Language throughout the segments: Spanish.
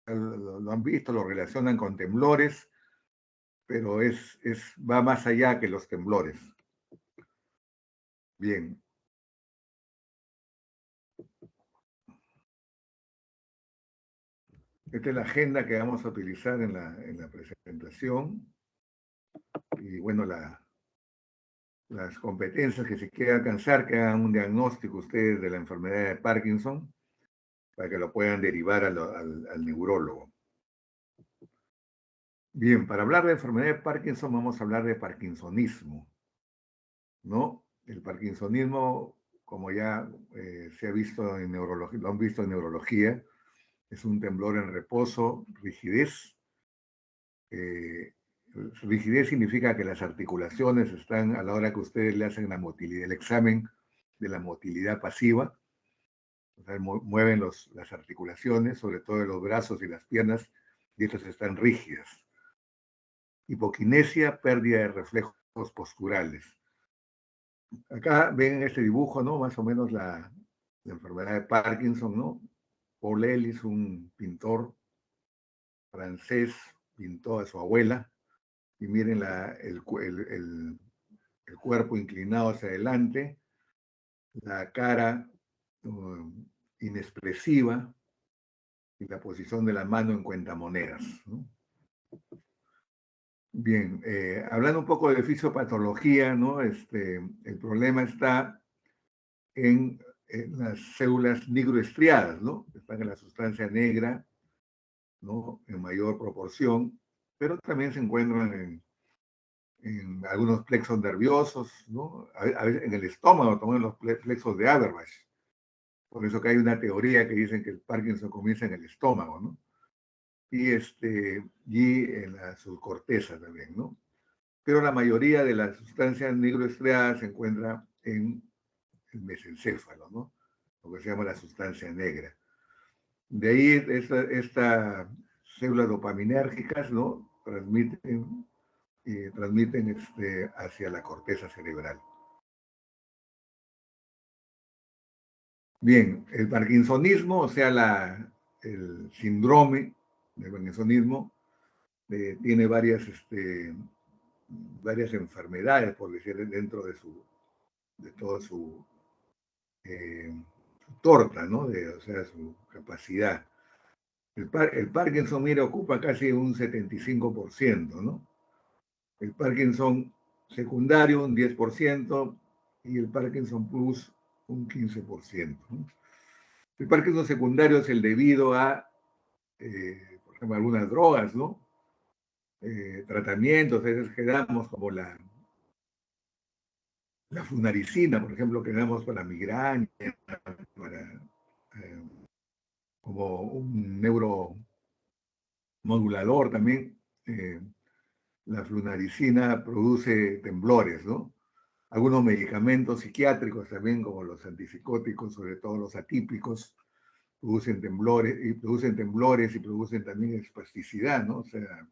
lo han visto, lo relacionan con temblores, pero va más allá que los temblores. Bien. Esta es la agenda que vamos a utilizar en la presentación. Y bueno, las competencias que se quiere alcanzar, que hagan un diagnóstico ustedes de la enfermedad de Parkinson, para que lo puedan derivar al neurólogo. Bien, para hablar de enfermedad de Parkinson vamos a hablar de parkinsonismo, ¿no? El parkinsonismo, como ya se ha visto en neurología, lo han visto en neurología, es un temblor en reposo, rigidez. Rigidez significa que las articulaciones están, a la hora que ustedes le hacen la motilidad, el examen de la motilidad pasiva, o sea, mueven las articulaciones, sobre todo de los brazos y las piernas, y estas están rígidas. Hipoquinesia, pérdida de reflejos posturales. Acá ven en este dibujo, ¿no? Más o menos la enfermedad de Parkinson, ¿no? Paul Elis, un pintor francés, pintó a su abuela, y miren el cuerpo inclinado hacia adelante, la cara inexpresiva y la posición de la mano en cuentamonedas, ¿no? Bien, hablando un poco de fisiopatología, ¿no? El problema está en las células nigroestriadas, ¿no? Están en la sustancia negra, ¿no? En mayor proporción, pero también se encuentran en algunos plexos nerviosos, ¿no? A veces en el estómago, también los plexos de Haber-Bosch. Por eso que hay una teoría que dicen que el Parkinson comienza en el estómago, ¿no? Y en la subcorteza también, ¿no? Pero la mayoría de las sustancias nigroestriadas se encuentra en el mesencéfalo, ¿no? Lo que se llama la sustancia negra. De ahí estas células dopaminérgicas, ¿no? Transmiten hacia la corteza cerebral. Bien, el parkinsonismo, o sea, el síndrome del parkinsonismo, tiene varias enfermedades, por decir, dentro de toda su torta, ¿no? O sea, su capacidad. El Parkinson, mira, ocupa casi un 75%, ¿no? El Parkinson secundario un 10% y el Parkinson Plus un 15%, ¿no? El Parkinson secundario es el debido a, por ejemplo, algunas drogas, ¿no? Tratamientos, a veces que damos como la flunarizina, por ejemplo, que damos para migraña, para, como un neuromodulador también. La flunarizina produce temblores, ¿no? Algunos medicamentos psiquiátricos también, como los antipsicóticos, sobre todo los atípicos, producen temblores y producen también espasticidad, ¿no? O sea,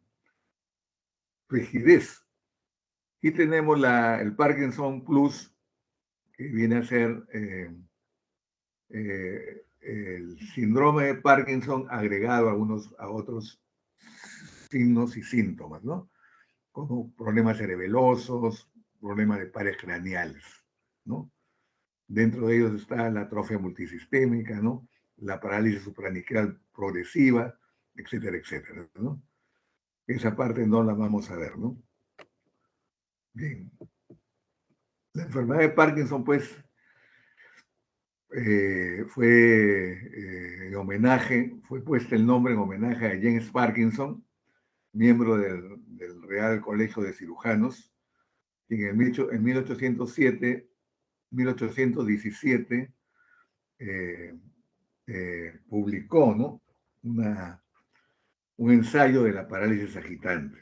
rigidez. Y tenemos el Parkinson Plus, que viene a ser el síndrome de Parkinson agregado a otros signos y síntomas, ¿no? Como problemas cerebelosos, problemas de pares craneales, ¿no? Dentro de ellos está la atrofia multisistémica, ¿no? La parálisis supranuclear progresiva, etcétera, etcétera, ¿no? Esa parte no la vamos a ver, ¿no? Bien. La enfermedad de Parkinson, pues, fue puesto el nombre en homenaje a James Parkinson, miembro del Real Colegio de Cirujanos, quien en 1817 publicó, ¿no? Un ensayo de la parálisis agitante.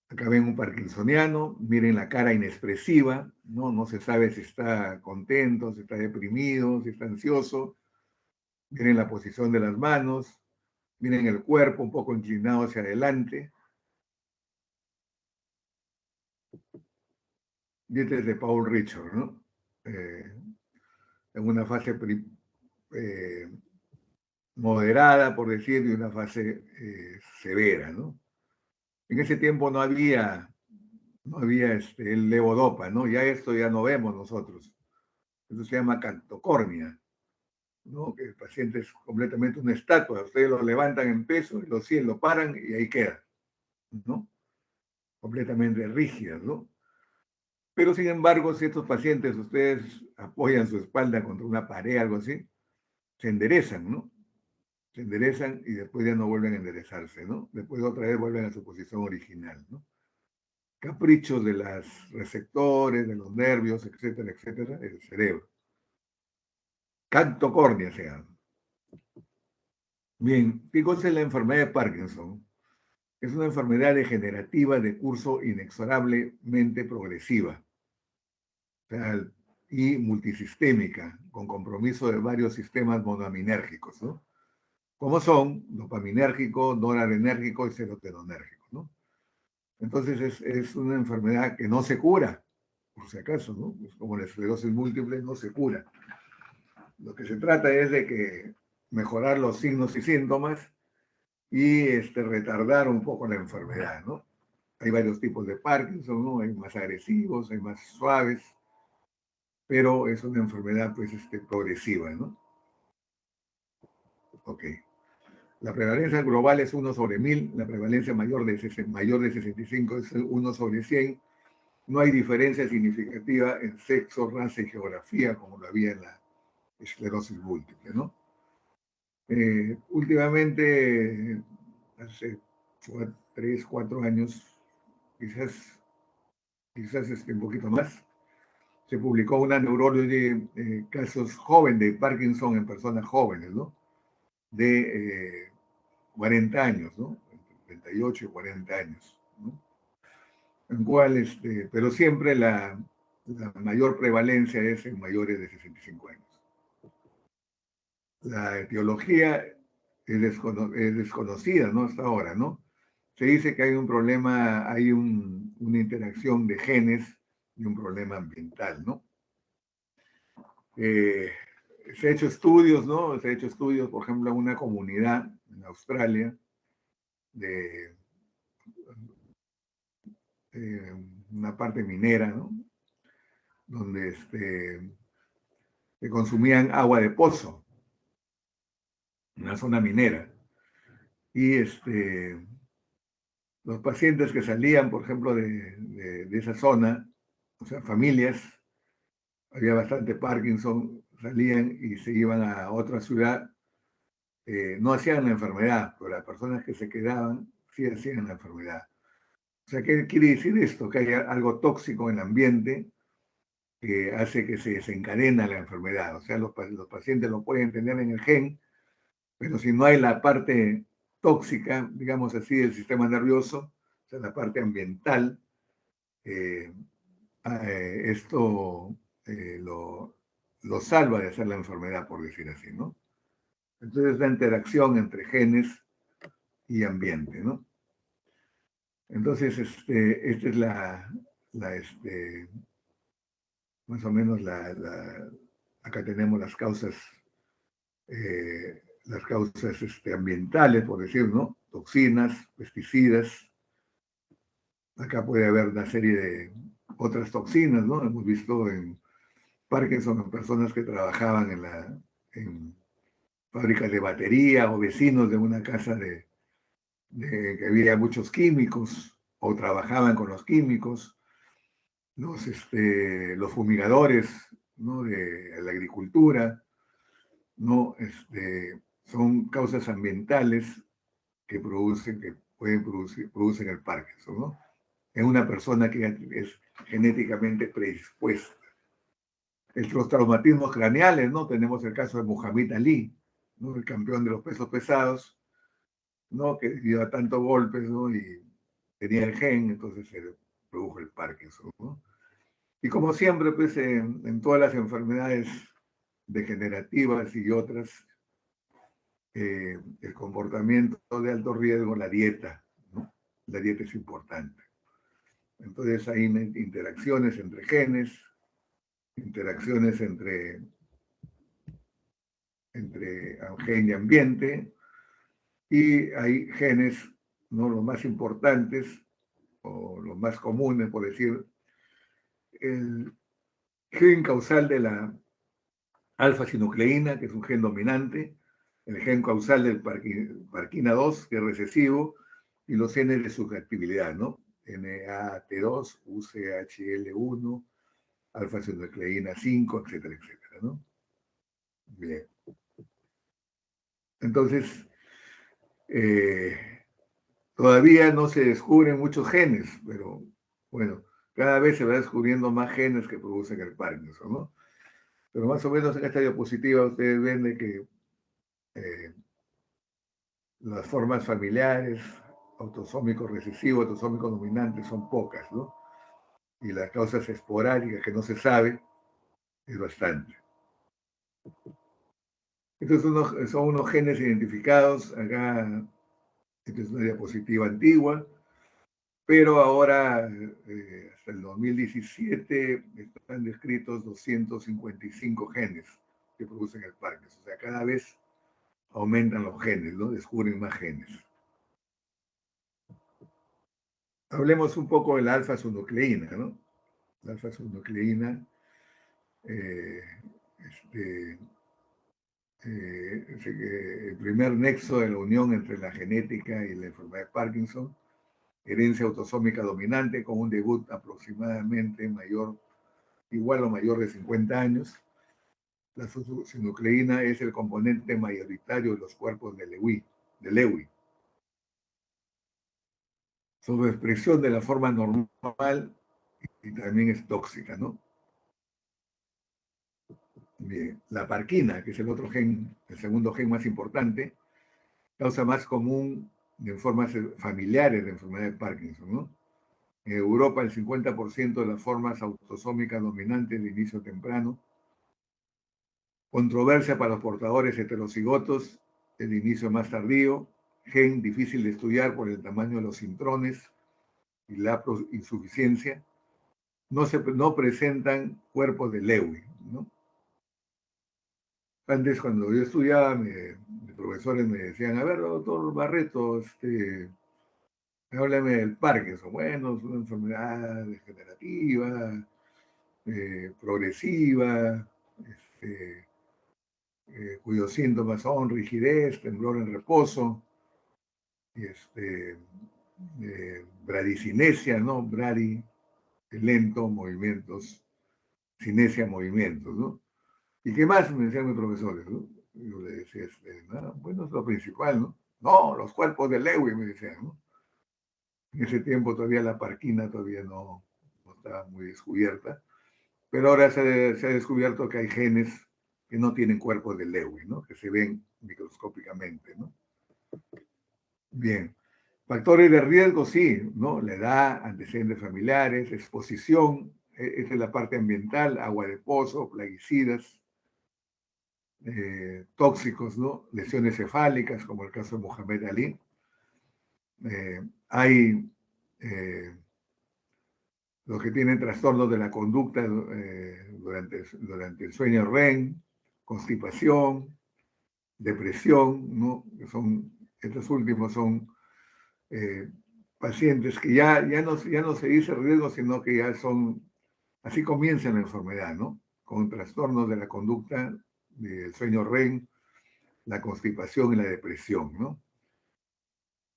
Acá ven un parkinsoniano, miren la cara inexpresiva, ¿no? No se sabe si está contento, si está deprimido, si está ansioso. Miren la posición de las manos, miren el cuerpo un poco inclinado hacia adelante. Y este es de Paul Richard, ¿no? En una fase moderada, por decir, y una fase severa, ¿no? En ese tiempo no había el levodopa, ¿no? Ya esto ya no vemos nosotros. Eso se llama cantocornia, ¿no? Que el paciente es completamente una estatua. Ustedes lo levantan en peso, y lo paran y ahí queda, ¿no? Completamente rígidas, ¿no? Pero sin embargo, si estos pacientes ustedes apoyan su espalda contra una pared, algo así, se enderezan, ¿no? Se enderezan y después ya no vuelven a enderezarse, ¿no? Después otra vez vuelven a su posición original, ¿no? Caprichos de los receptores, de los nervios, etcétera, etcétera, el cerebro. Cantocornia se llama. Bien, ¿qué cosa es la enfermedad de Parkinson? Es una enfermedad degenerativa de curso inexorablemente progresiva, o sea, y multisistémica, con compromiso de varios sistemas monoaminérgicos, ¿no? Como son dopaminérgico, noradrenérgico y serotoninérgico, ¿no? Entonces es una enfermedad que no se cura, por si acaso, ¿no? Es como la esclerosis múltiple, no se cura. Lo que se trata es de que mejorar los signos y síntomas y retardar un poco la enfermedad, ¿no? Hay varios tipos de Parkinson, ¿no? Hay más agresivos, hay más suaves, pero es una enfermedad, pues, progresiva, ¿no? Ok. La prevalencia global es 1/1000, la prevalencia mayor de 65 es 1/100. No hay diferencia significativa en sexo, raza y geografía, como lo había en la esclerosis múltiple, ¿no? Últimamente, hace 3, 4 años, quizás un poquito más, se publicó una neurología de casos jóvenes de Parkinson en personas jóvenes, ¿no? De 40 años, ¿no? Entre 38 y 40 años, ¿no? En cual, pero siempre la mayor prevalencia es en mayores de 65 años. La etiología es desconocida, ¿no? Hasta ahora, ¿no? Se dice que hay un problema, hay una interacción de genes y un problema ambiental, ¿no? Se ha hecho estudios, ¿no? Se ha hecho estudios, por ejemplo, en una comunidad en Australia de una parte minera, ¿no? Donde se consumían agua de pozo, en una zona minera. Y los pacientes que salían, por ejemplo, de esa zona, o sea, familias, había bastante Parkinson, salían y se iban a otra ciudad, no hacían la enfermedad, pero las personas que se quedaban sí hacían la enfermedad. O sea, ¿qué quiere decir esto? Que hay algo tóxico en el ambiente que hace que se desencadena la enfermedad. O sea, los pacientes lo pueden tener en el gen, pero si no hay la parte tóxica, digamos así, del sistema nervioso, o sea, la parte ambiental, eh, esto lo salva de hacer la enfermedad, por decir así, ¿no? Entonces, la interacción entre genes y ambiente, ¿no? Entonces, esta es más o menos acá tenemos las causas ambientales, por decir, ¿no? Toxinas, pesticidas. Acá puede haber una serie de otras toxinas, ¿no? Hemos visto en Parkinson en personas que trabajaban en fábricas de batería o vecinos de una casa que había muchos químicos o trabajaban con los químicos, los fumigadores, ¿no? De la agricultura, ¿no? Son causas ambientales que producen el Parkinson, ¿no? En una persona que es genéticamente predispuesta. Los traumatismos craneales, ¿no? Tenemos el caso de Muhammad Ali, ¿no? El campeón de los pesos pesados, ¿no? Que dio a tantos golpes, ¿no? Y tenía el gen, entonces se produjo el Parkinson, ¿no? Y como siempre, pues en todas las enfermedades degenerativas y otras, el comportamiento de alto riesgo, la dieta, ¿no? La dieta es importante. Entonces hay interacciones entre genes, interacciones entre entre gen y ambiente, y hay genes, ¿no? Los más importantes o los más comunes, por decir, el gen causal de la alfa-sinucleína, que es un gen dominante, el gen causal del parquina 2, que es recesivo, y los genes de susceptibilidad, ¿no? NAT2, UCHL1, alfa-sinucleína 5, etcétera, etcétera, ¿no? Bien. Entonces, eh, todavía no se descubren muchos genes, pero bueno, cada vez se va descubriendo más genes que producen el Parkinson, ¿no? Pero más o menos en esta diapositiva ustedes ven de que las formas familiares, autosómico recesivo, autosómico dominante, son pocas, ¿no? Y las causas esporádicas que no se sabe es bastante. Estos son unos genes identificados. Acá, esta es una diapositiva antigua, pero ahora, hasta el 2017, están descritos 255 genes que producen el Parkinson. O sea, cada vez aumentan los genes, ¿no? Descubren más genes. Hablemos un poco de la alfa-sinucleína, ¿no? La alfa-sinucleína eh, este, el primer nexo de la unión entre la genética y la enfermedad de Parkinson, herencia autosómica dominante con un debut aproximadamente igual o mayor de 50 años. La sinucleína es el componente mayoritario de los cuerpos de Lewy. Su expresión de la forma normal y también es tóxica, ¿no? Bien. La parquina, que es el otro gen, el segundo gen más importante, causa más común de formas familiares de enfermedad de Parkinson, ¿no? En Europa, el 50% de las formas autosómicas dominantes de inicio temprano. Controversia para los portadores heterocigotos, el inicio más tardío. Gen difícil de estudiar por el tamaño de los intrones y la insuficiencia. No presentan cuerpos de Lewy, ¿no? Antes, cuando yo estudiaba, mis profesores me decían, a ver, doctor Barreto, háblame del Parkinson. Bueno, es una enfermedad degenerativa, progresiva, cuyos síntomas son rigidez, temblor en reposo, y bradicinesia, ¿no? Bradi, lento, movimientos, cinesia, movimientos, ¿no? ¿Y qué más? Me decían mis profesores, ¿no? Y yo le decía, bueno, es lo principal, ¿no? No, los cuerpos de Lewy, me decían, ¿no? En ese tiempo todavía la parquina todavía no estaba muy descubierta, pero ahora se ha descubierto que hay genes que no tienen cuerpos de Lewy, ¿no? Que se ven microscópicamente, ¿no? Bien. Factores de riesgo, sí, ¿no? La edad, antecedentes familiares, exposición, esa es la parte ambiental, agua de pozo, plaguicidas, tóxicos, ¿no? Lesiones cefálicas, como el caso de Mohamed Ali. Hay los que tienen trastornos de la conducta durante el sueño REM, constipación, depresión, ¿no? Estos últimos son pacientes que ya no se dice riesgo, sino que ya son, así comienza la enfermedad, ¿no? Con trastornos de la conducta, del sueño REM, la constipación y la depresión, ¿no?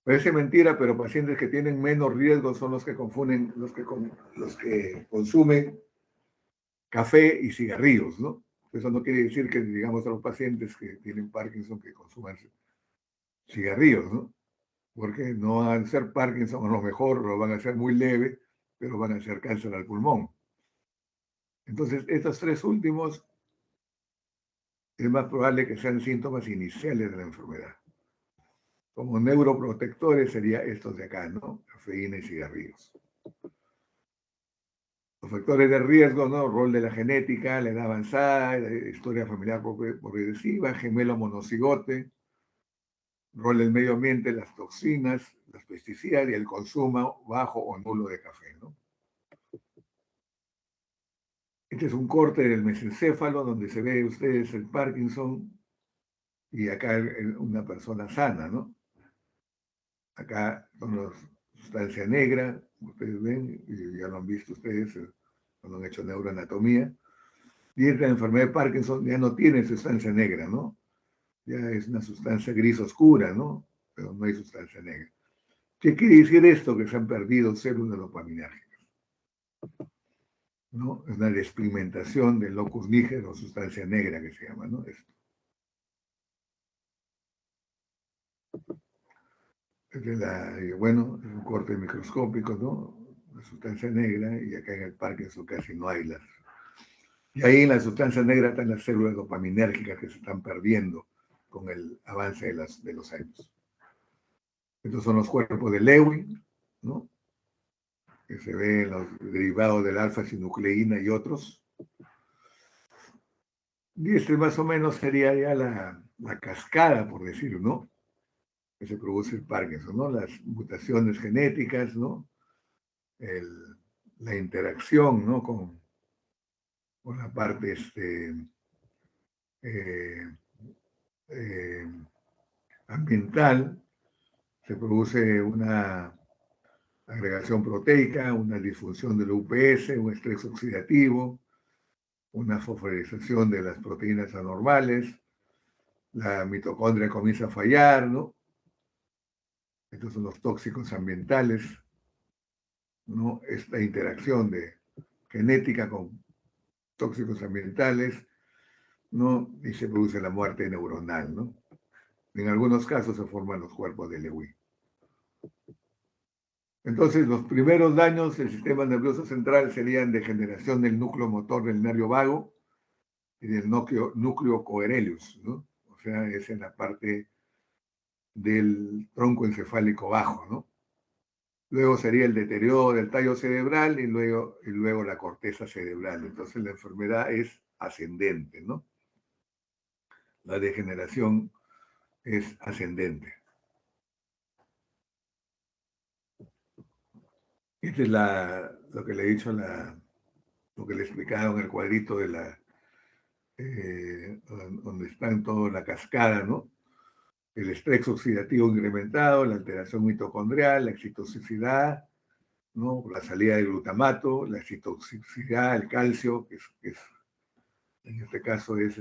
Parece mentira, pero pacientes que tienen menos riesgo son los que consumen café y cigarrillos, ¿no? Eso no quiere decir que, digamos, a los pacientes que tienen Parkinson que consuman cigarrillos, ¿no? Porque no van a ser Parkinson, a lo mejor lo van a hacer muy leve, pero van a ser cáncer al pulmón. Entonces, estos tres últimos es más probable que sean síntomas iniciales de la enfermedad. Como neuroprotectores sería estos de acá, ¿no? Cafeína y cigarrillos. Los factores de riesgo, ¿no? Rol de la genética, la edad avanzada, la historia familiar progresiva, gemelo monocigote, rol del medio ambiente, las toxinas, las pesticidas y el consumo bajo o nulo de café, ¿no? Este es un corte del mesencéfalo donde se ve ustedes el Parkinson y acá una persona sana, ¿no? Acá con la sustancia negra, ustedes ven, y ya lo han visto ustedes cuando han hecho neuroanatomía, y esta enfermedad de Parkinson ya no tiene sustancia negra, ¿no? Ya es una sustancia gris oscura, ¿no? Pero no hay sustancia negra. ¿Qué quiere decir esto? Que se han perdido células dopaminérgicas, ¿no? Es una despigmentación del locus níger o sustancia negra que se llama, ¿no? Esto. Bueno, es un corte microscópico, ¿no? La sustancia negra, y acá en el Parkinson casi no hay las. Y ahí en la sustancia negra están las células dopaminérgicas que se están perdiendo con el avance de los años. Estos son los cuerpos de Lewin, ¿no? Que se ven en los derivados del alfa-sinucleína y otros. Y este más o menos sería ya la cascada, por decirlo, ¿no? Que se produce el Parkinson, ¿no? Las mutaciones genéticas, ¿no? La interacción, ¿no? Con la parte eh, eh, ambiental, se produce una agregación proteica, una disfunción del UPS, un estrés oxidativo, una fosforilación de las proteínas anormales, la mitocondria comienza a fallar, ¿no? Estos son los tóxicos ambientales, ¿no? Esta interacción de genética con tóxicos ambientales, ¿no? Y se produce la muerte neuronal, ¿no? En algunos casos se forman los cuerpos de Lewy. Entonces, los primeros daños del sistema nervioso central serían degeneración del núcleo motor del nervio vago y del núcleo coeruleus, ¿no? O sea, es en la parte del tronco encefálico bajo, ¿no? Luego sería el deterioro del tallo cerebral y luego la corteza cerebral. Entonces, la enfermedad es ascendente, ¿no? La degeneración es ascendente. Esta es lo que le he dicho, lo que le explicaba en el cuadrito de donde está en toda la cascada, ¿no? El estrés oxidativo incrementado, la alteración mitocondrial, la excitotoxicidad, ¿no? La salida del glutamato, la excitotoxicidad, el calcio, que es en este caso es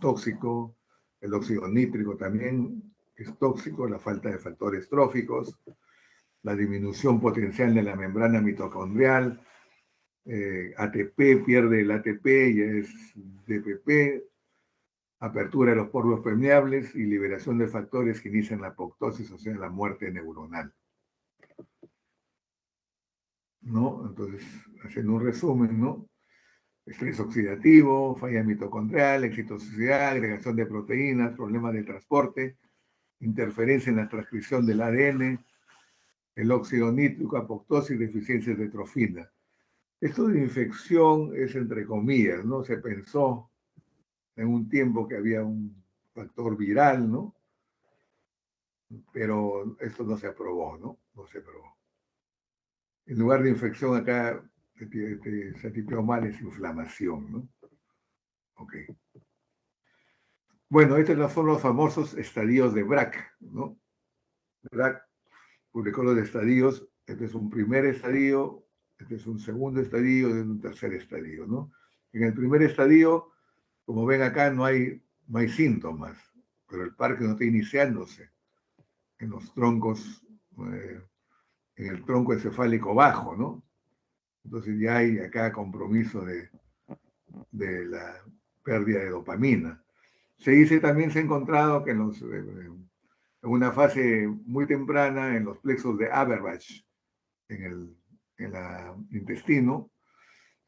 tóxico, el óxido nítrico también es tóxico, la falta de factores tróficos, la disminución potencial de la membrana mitocondrial, ATP, pierde el ATP, ya es DPP, apertura de los poros permeables y liberación de factores que inician la apoptosis, o sea, la muerte neuronal, ¿no? Entonces, haciendo un resumen, ¿no? Estrés oxidativo, falla mitocondrial, excitotoxicidad, agregación de proteínas, problemas de transporte, interferencia en la transcripción del ADN, el óxido nítrico, apoptosis, deficiencias de trofina. Esto de infección es entre comillas, ¿no? Se pensó en un tiempo que había un factor viral, ¿no? Pero esto no se aprobó, ¿no? No se aprobó. En lugar de infección acá se tipió mal, es inflamación, ¿no? Ok. Bueno, estos son los famosos estadios de Brack, ¿no? Brack publicó los estadios, este es un primer estadio, este es un segundo estadio, este es un tercer estadio, ¿no? En el primer estadio, como ven acá, no hay síntomas, pero el parque no está iniciándose en los troncos, en el tronco encefálico bajo, ¿no? Entonces ya hay acá compromiso de la pérdida de dopamina. También se ha encontrado que en una fase muy temprana, en los plexos de Haber-Bach, en el intestino,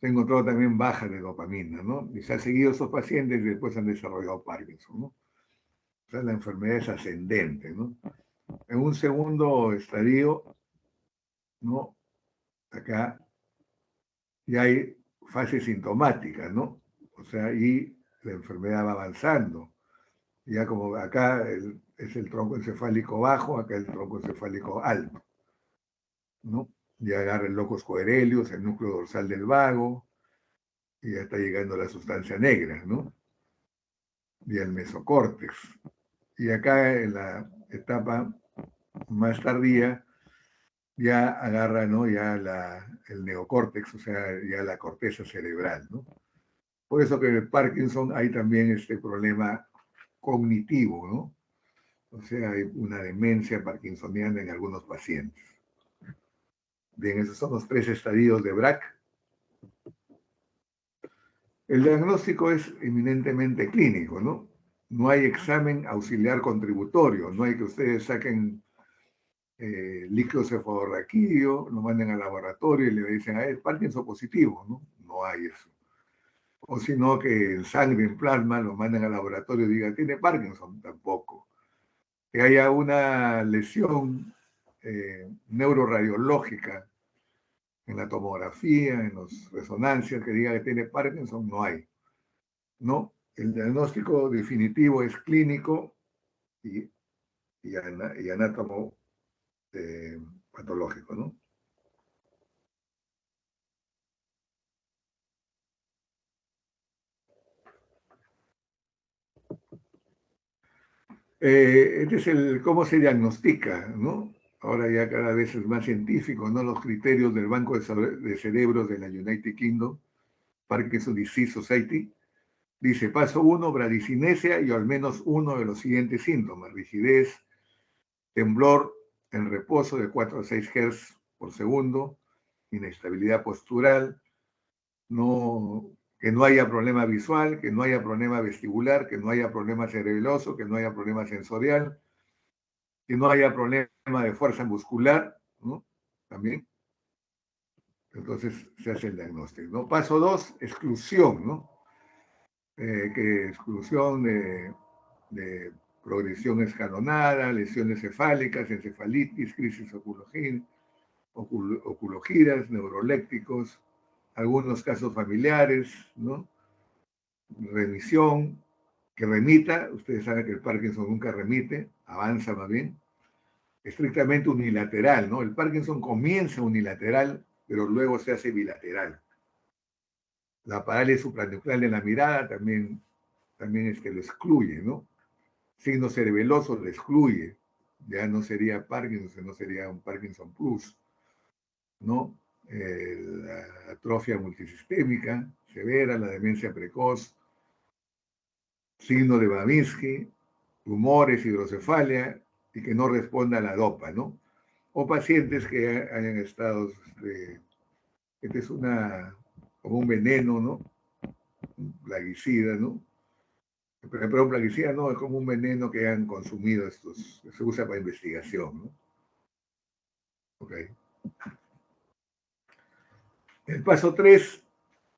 se ha encontrado también baja de dopamina, ¿no? Y se han seguido esos pacientes y después han desarrollado Parkinson, ¿no? O sea, la enfermedad es ascendente, ¿no? En un segundo estadio, ¿no? Acá ya hay fase sintomática, ¿no? O sea, y la enfermedad va avanzando. Ya como acá es el tronco encefálico bajo, acá el tronco encefálico alto, ¿no? Ya agarra el locus coeruleus, el núcleo dorsal del vago, y ya está llegando la sustancia negra, ¿no? Y el mesocórtex. Y acá en la etapa más tardía ya agarra, ¿no? Ya el neocórtex, o sea, ya la corteza cerebral, ¿no? Por eso que en el Parkinson hay también este problema cognitivo, ¿no? O sea, hay una demencia parkinsoniana en algunos pacientes. Bien, esos son los 3 estadios de Braak. El diagnóstico es eminentemente clínico, ¿no? No hay examen auxiliar contributorio, no hay que ustedes saquen líquido cefalorraquídeo, lo manden al laboratorio y le dicen, es Parkinson positivo, ¿no? No hay eso. O sino que en sangre, en plasma, lo manden al laboratorio y digan, tiene Parkinson, tampoco. Que haya una lesión neuroradiológica en la tomografía, en las resonancias, que diga que tiene Parkinson, no hay. No, el diagnóstico definitivo es clínico y anátomo patológico, ¿no? Este es el cómo se diagnostica, ¿no? Ahora ya cada vez es más científico, ¿no? Los criterios del Banco de Cerebros de la United Kingdom, Parkinson Disease Society, dice paso 1, bradicinesia y al menos uno de los siguientes síntomas: rigidez, temblor en reposo de 4 a 6 Hz por segundo, inestabilidad postural, que no haya problema visual, que no haya problema vestibular, que no haya problema cerebeloso, que no haya problema sensorial, que no haya problema de fuerza muscular, ¿no? También. Entonces se hace el diagnóstico, ¿no? Paso 2, exclusión, ¿no? Que exclusión de progresión escalonada, lesiones cefálicas, encefalitis, crisis oculogiras, neurolépticos, algunos casos familiares, ¿no? Remisión, que remita, ustedes saben que el Parkinson nunca remite, avanza más bien, estrictamente unilateral, ¿no? El Parkinson comienza unilateral, pero luego se hace bilateral. La parálisis supranuclear de la mirada también es que lo excluye, ¿no? Signo cerebeloso lo excluye, ya no sería Parkinson, sino sería un Parkinson Plus, ¿no? La atrofia multisistémica severa, la demencia precoz, signo de Babinski, tumores, hidrocefalia y que no responda a la dopa, ¿no? O pacientes que hayan estado, este es como un veneno, ¿no? Plaguicida, ¿no? Pero plaguicida no, es como un veneno que han consumido estos, se usa para investigación, ¿no? Ok. El paso 3,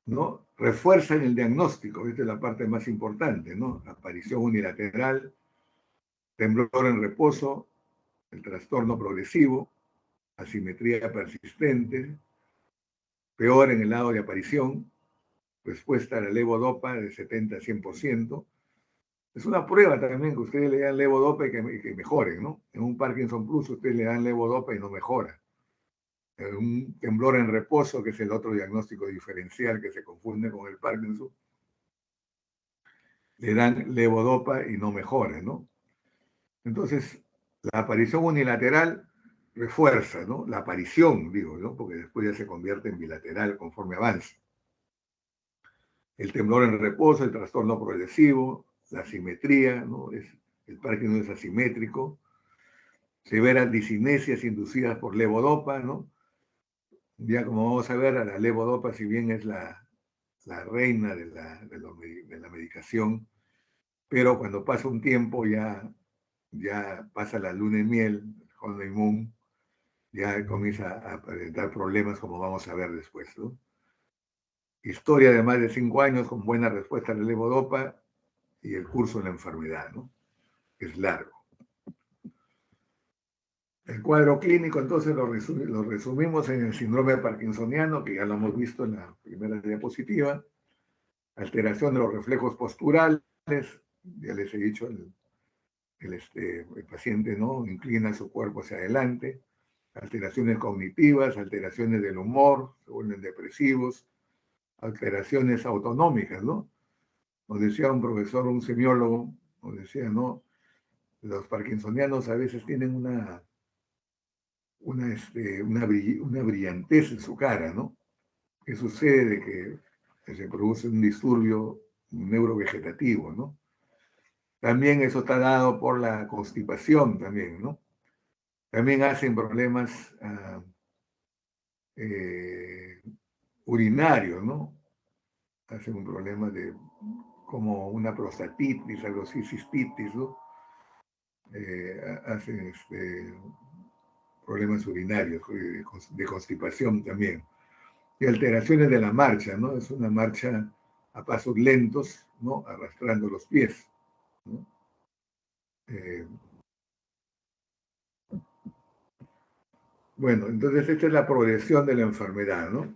¿no? Refuerzan el diagnóstico, esta es la parte más importante, ¿no? Aparición unilateral, temblor en reposo, el trastorno progresivo, asimetría persistente, peor en el lado de aparición, respuesta a la levodopa de 70 a 100%. Es una prueba también que ustedes le dan levodopa y que mejoren, ¿no? En un Parkinson Plus ustedes le dan levodopa y no mejora. En un temblor en reposo, que es el otro diagnóstico diferencial que se confunde con el Parkinson, le dan levodopa y no mejora, ¿no? Entonces, la aparición unilateral refuerza, ¿no? La aparición, digo, ¿no? Porque después ya se convierte en bilateral conforme avanza. El temblor en reposo, el trastorno progresivo, la asimetría, ¿no? El Parkinson es asimétrico, severas disinesias inducidas por levodopa, ¿no? Ya como vamos a ver, a la levodopa, si bien es la reina de la medicación, pero cuando pasa un tiempo ya pasa la luna de miel, honeymoon, ya comienza a presentar problemas como vamos a ver después, ¿no? Historia de más de 5 años con buena respuesta a la levodopa y el curso de la enfermedad, ¿no? Es largo. El cuadro clínico, entonces, lo resumimos en el síndrome parkinsoniano, que ya lo hemos visto en la primera diapositiva. Alteración de los reflejos posturales, ya les he dicho, el paciente no inclina su cuerpo hacia adelante. Alteraciones cognitivas, alteraciones del humor, se vuelven depresivos, alteraciones autonómicas, ¿no? Nos decía un profesor, un semiólogo, nos decía, ¿no? Los parkinsonianos a veces tienen una brillantez en su cara, ¿no? ¿Qué sucede? De que se produce un disturbio neurovegetativo, ¿no? También eso está dado por la constipación también, ¿no? También hacen problemas eh, urinarios, ¿no? Hacen un problema de como una prostatitis, algo así, cistitis, ¿no? Hacen problemas urinarios, de constipación también. Y alteraciones de la marcha, ¿no? Es una marcha a pasos lentos, ¿no? Arrastrando los pies, ¿no? Eh, bueno, entonces esta es la progresión de la enfermedad, ¿no?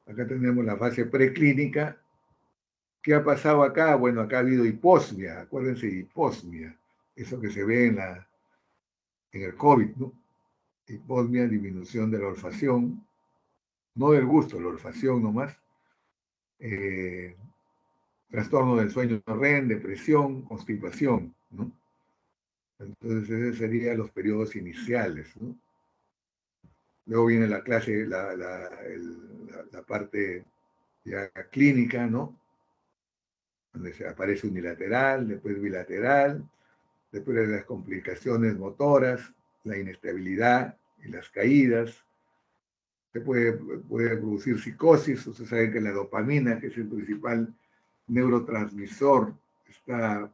Acá tenemos la fase preclínica. ¿Qué ha pasado acá? Bueno, acá ha habido hiposmia, acuérdense de hiposmia, eso que se ve en el COVID, ¿no? Hiposmia, disminución de la olfacción, no del gusto, la olfacción nomás, eh, trastorno del sueño REM, depresión, constipación, ¿no? Entonces, esos serían los periodos iniciales, ¿no? Luego viene la clase, la parte ya clínica, ¿no? Donde se aparece unilateral, después bilateral, después de las complicaciones motoras, la inestabilidad y las caídas. Se puede producir psicosis. Ustedes saben que la dopamina, que es el principal neurotransmisor, está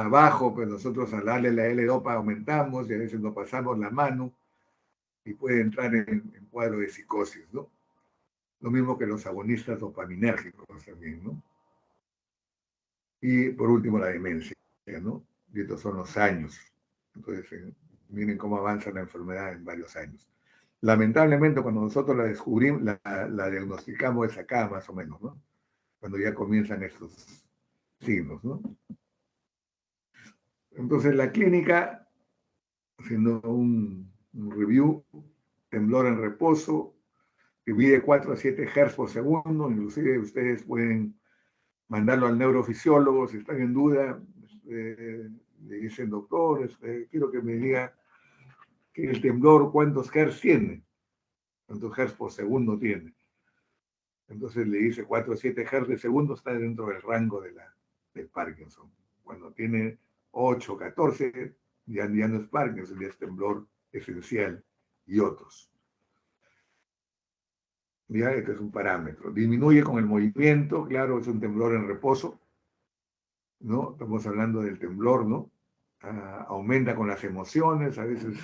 bajo, pero nosotros al darle la L-dopa aumentamos y a veces nos pasamos la mano y puede entrar en cuadro de psicosis, ¿no? Lo mismo que los agonistas dopaminérgicos también, ¿no? Y por último la demencia, ¿no? Y estos son los años. Entonces, miren cómo avanza la enfermedad en varios años. Lamentablemente, cuando nosotros la descubrimos, la diagnosticamos es acá más o menos, ¿no? Cuando ya comienzan estos signos, ¿no? Entonces, la clínica, haciendo un review, temblor en reposo, que mide 4 a 7 Hz por segundo, inclusive ustedes pueden mandarlo al neurofisiólogo si están en duda, le dicen, doctor, quiero que me diga que el temblor cuántos Hz tiene, cuántos Hz por segundo tiene. Entonces le dice 4 a 7 Hz de segundo está dentro del rango del Parkinson. Cuando tiene 8, 14, ya no es Parkinson, ya es temblor esencial y otros. Ya, este es un parámetro. Disminuye con el movimiento, claro, es un temblor en reposo, ¿no? Estamos hablando del temblor, ¿no? Aumenta con las emociones, a veces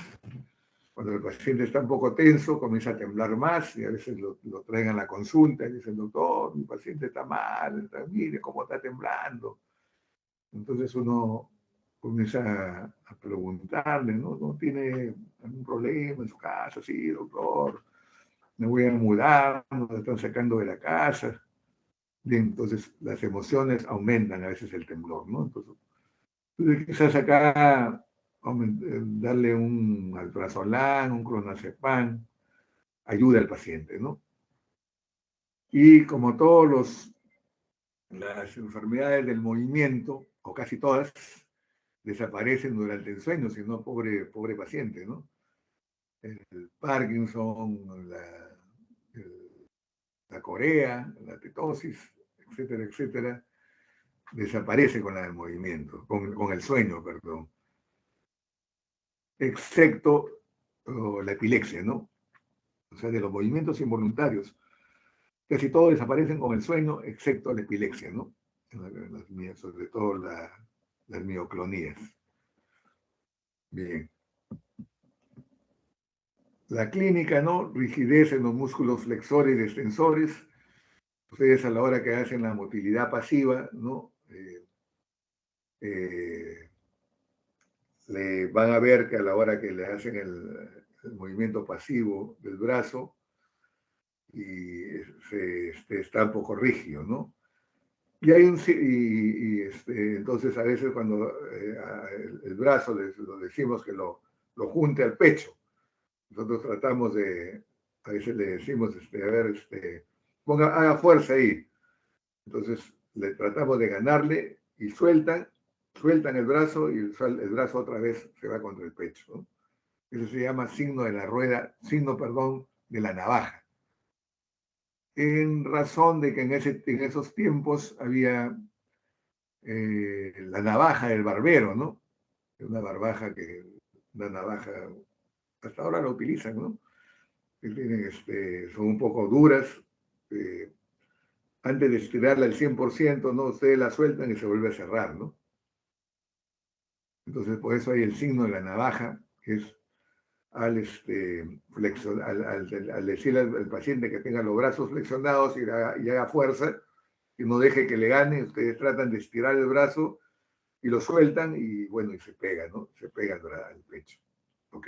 cuando el paciente está un poco tenso comienza a temblar más y a veces lo traen a la consulta y dicen, doctor, mi paciente está mal, mire cómo está temblando. Entonces uno comienza a preguntarle, ¿no? ¿No tiene algún problema en su casa? Sí, doctor, me voy a mudar, nos están sacando de la casa. Bien, entonces las emociones aumentan a veces el temblor, ¿no? Entonces quizás acá darle un alprazolam, un clonazepam, ayuda al paciente, ¿no? Y como todas las enfermedades del movimiento, o casi todas, desaparecen durante el sueño, si no, pobre paciente, ¿no? El Parkinson, la corea, la tetosis, etcétera, etcétera, desaparece con el movimiento, con el sueño, perdón, excepto la epilepsia, ¿no? O sea, de los movimientos involuntarios, casi todos desaparecen con el sueño, excepto la epilepsia, ¿no? Sobre todo las mioclonías. Bien. La clínica, ¿no? Rigidez en los músculos flexores y extensores. Ustedes a la hora que hacen la motilidad pasiva, ¿no? Le van a ver que a la hora que le hacen el movimiento pasivo del brazo y está un poco rígido, ¿no? Y hay entonces a veces cuando el brazo lo decimos que lo junte al pecho. Nosotros tratamos a veces le decimos, a ver, haga fuerza ahí. Entonces le tratamos de ganarle y sueltan sueltan el brazo y el brazo otra vez se va contra el pecho, ¿no? Eso se llama signo de la rueda, signo, perdón, de la navaja. En razón de que en esos tiempos había la navaja del barbero, ¿no? Una una navaja, hasta ahora la utilizan, ¿no? Que tienen, son un poco duras. eh, Antes de estirarla al 100%, ¿no? Ustedes la sueltan y se vuelve a cerrar, ¿no? Entonces, por eso hay el signo de la navaja, que es al decirle al paciente que tenga los brazos flexionados y haga fuerza, y no deje que le gane, ustedes tratan de estirar el brazo y lo sueltan y bueno, y se pega, ¿no? Se pega al pecho. Ok.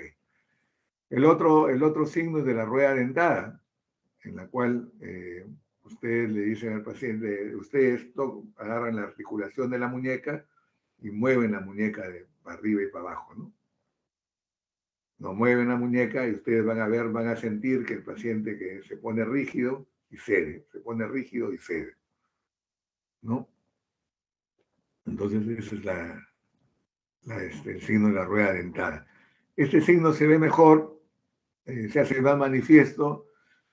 El otro signo es de la rueda dentada, en la cual ustedes le dicen al paciente, ustedes agarran la articulación de la muñeca y mueven la muñeca de para arriba y para abajo, ¿no? No mueven la muñeca y ustedes van a ver, van a sentir que el paciente que se pone rígido y cede, se pone rígido y cede, ¿no? Entonces ese es el signo de la rueda dentada. Este signo se ve mejor, se hace más manifiesto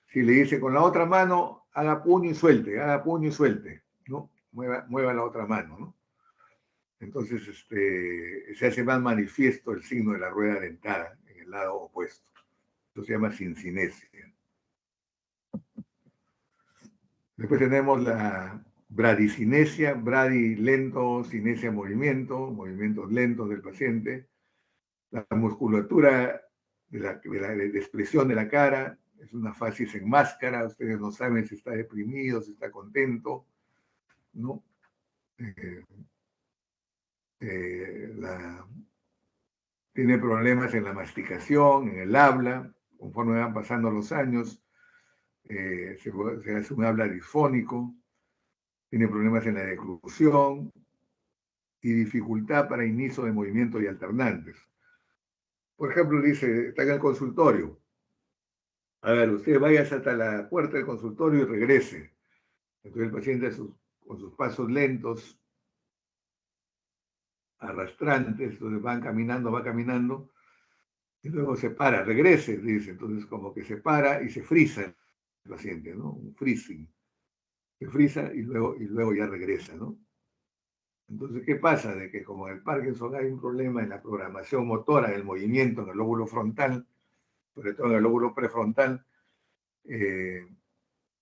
si le dice con la otra mano, haga puño y suelte, ¿no? Mueva la otra mano, ¿no? Entonces se hace más manifiesto el signo de la rueda dentada en el lado opuesto. Esto se llama sincinesia. Después tenemos la bradicinesia, bradi lento, cinesia movimiento, movimientos lentos del paciente. La musculatura de expresión de la cara es una facies en máscara, ustedes no saben si está deprimido, si está contento, ¿no? Eh, la tiene problemas en la masticación, en el habla, conforme van pasando los años, se hace un habla disfónico, tiene problemas en la deglución y dificultad para inicio de movimientos y alternantes. Por ejemplo, dice, está en el consultorio. A ver, usted vaya hasta la puerta del consultorio y regrese. Entonces el paciente con sus pasos lentos, arrastrantes, entonces va caminando, y luego se para, regrese, dice. Entonces como que se para y se frisa el paciente, ¿no? Un freezing. Se frisa y luego ya regresa, ¿no? Entonces, ¿qué pasa? De que como en el Parkinson hay un problema en la programación motora del movimiento en el lóbulo frontal, sobre todo en el lóbulo prefrontal, eh,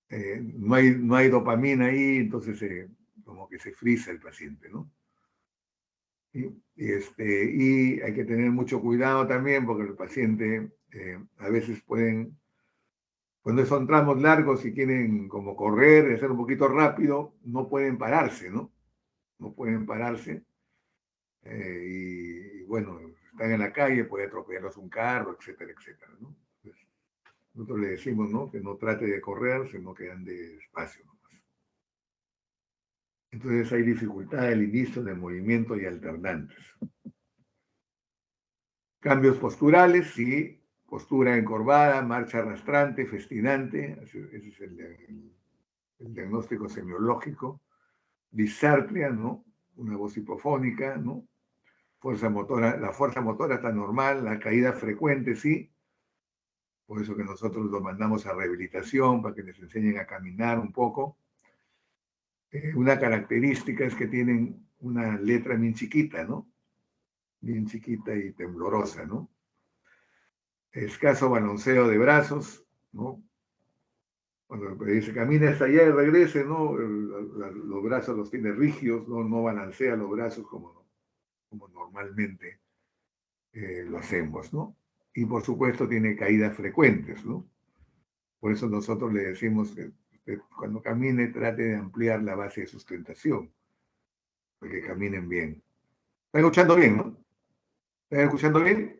no hay dopamina ahí, entonces como que se frisa el paciente, ¿no? Y hay que tener mucho cuidado también porque el paciente a veces cuando son tramos largos y quieren como correr, hacer un poquito rápido, no pueden pararse, ¿no? No pueden pararse. Y bueno, están en la calle, puede atropellarlos un carro, etcétera, etcétera, ¿no? Entonces, nosotros le decimos, ¿no? Que no trate de correr, sino que ande despacio, ¿no? Entonces hay dificultad al inicio del movimiento y alternantes. Cambios posturales, sí, postura encorvada, marcha arrastrante, festinante, ese es el diagnóstico semiológico. Disartria, ¿no? Una voz hipofónica, ¿no? La fuerza motora está normal, la caída frecuente, sí. Por eso que nosotros los mandamos a rehabilitación para que les enseñen a caminar un poco. Una característica es que tienen una letra bien chiquita, ¿no? Bien chiquita y temblorosa, ¿no? Escaso balanceo de brazos, ¿no? Cuando dice camina hasta allá y regrese, ¿no? Los brazos los tiene rígidos, no balancea los brazos como normalmente lo hacemos, ¿no? Y por supuesto tiene caídas frecuentes, ¿no? Por eso nosotros le decimos que usted, cuando camine trate de ampliar la base de sustentación, para que caminen bien. ¿Están escuchando bien, no? ¿Están escuchando bien?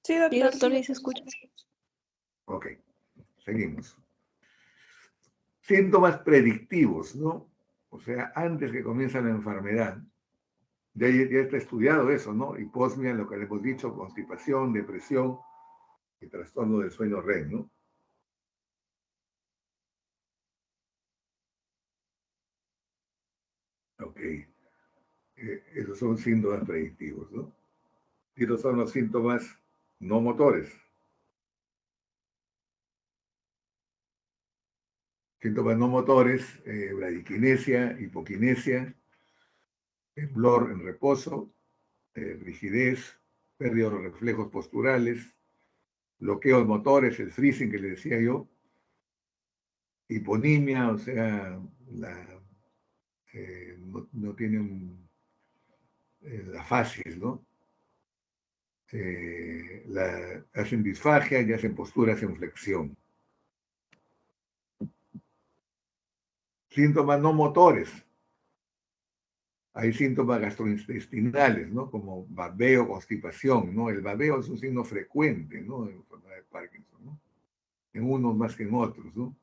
Sí, doctor, sí se escucha. Ok, seguimos. Síntomas predictivos, ¿no? O sea, antes que comienza la enfermedad. Ya está estudiado eso, ¿no? Hiposmia, lo que le hemos dicho, constipación, depresión y trastorno del sueño REM, ¿no? Ok. Esos son síntomas predictivos, ¿no? Y estos son los síntomas no motores. Síntomas no motores, bradiquinesia, hipoquinesia, temblor en reposo, rigidez, pérdida de los reflejos posturales, bloqueos motores, el freezing que le decía yo, hiponimia, o sea, no tienen la fases, ¿no? Hacen disfagia y hacen posturas en flexión. Síntomas no motores. Hay síntomas gastrointestinales, ¿no? Como babeo, constipación, ¿no? El babeo es un signo frecuente, ¿no? En la enfermedad de Parkinson, ¿no? En unos más que en otros, ¿no?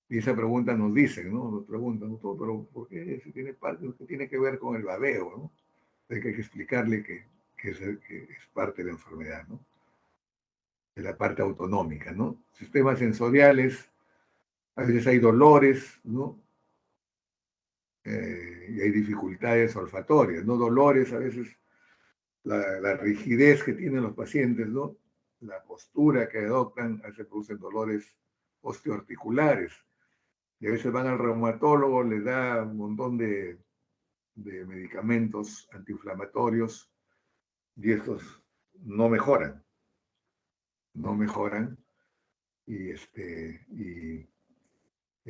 Y esa pregunta nos dicen, ¿no? Nos preguntan, ¿no? Pero ¿por qué si tiene Parkinson? ¿Qué tiene que ver con el babeo, ¿no? Hay que explicarle que es parte de la enfermedad, ¿no? De la parte autonómica, ¿no? Sistemas sensoriales, a veces hay dolores, ¿no? Y hay dificultades olfatorias, ¿no? Dolores, a veces la rigidez que tienen los pacientes, ¿no? La postura que adoptan, a veces producen dolores osteoarticulares. Y a veces van al reumatólogo, les da un montón de medicamentos antiinflamatorios y estos no mejoran, no mejoran. Y el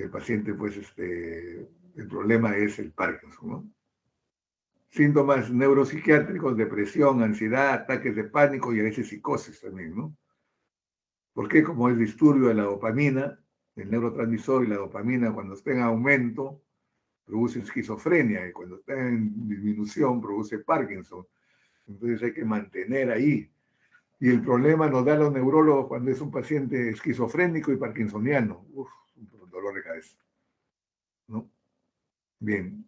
paciente, pues, el problema es el Parkinson, ¿no? Síntomas neuropsiquiátricos, depresión, ansiedad, ataques de pánico y a veces psicosis también, ¿no? Porque como es disturbio de la dopamina, el neurotransmisor y la dopamina cuando está en aumento produce esquizofrenia y cuando está en disminución produce Parkinson. Entonces hay que mantener ahí. Y el problema nos da a los neurólogos cuando es un paciente esquizofrénico y parkinsoniano. Uf, un dolor de cabeza, ¿no? Bien.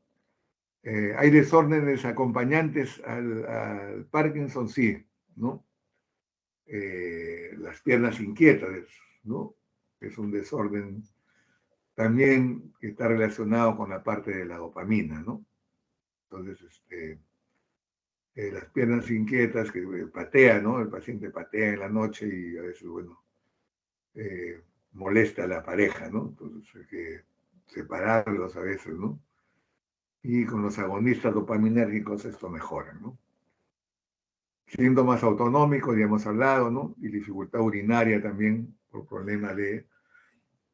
¿Hay desórdenes acompañantes al Parkinson? Sí, ¿no? Las piernas inquietas, ¿no? Es un desorden también que está relacionado con la parte de la dopamina, ¿no? Entonces, las piernas inquietas que patea, ¿no? El paciente patea en la noche y a veces, bueno, molesta a la pareja, ¿no? Entonces hay que separarlos a veces, ¿no? Y con los agonistas dopaminérgicos esto mejora, ¿no? Síntomas autonómicos, ya hemos hablado, ¿no? Y dificultad urinaria también por problema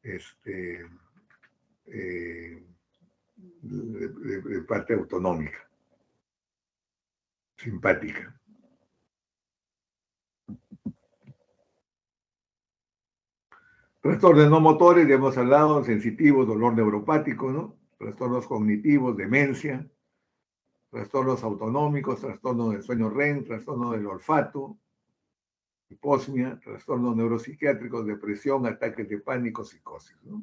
este, de parte autonómica, simpática. Trastornos no motores, ya hemos hablado, sensitivos, dolor neuropático, ¿no? Trastornos cognitivos, demencia, trastornos autonómicos, trastorno del sueño REM, trastorno del olfato, hiposmia, trastornos neuropsiquiátricos, depresión, ataques de pánico, psicosis, ¿no?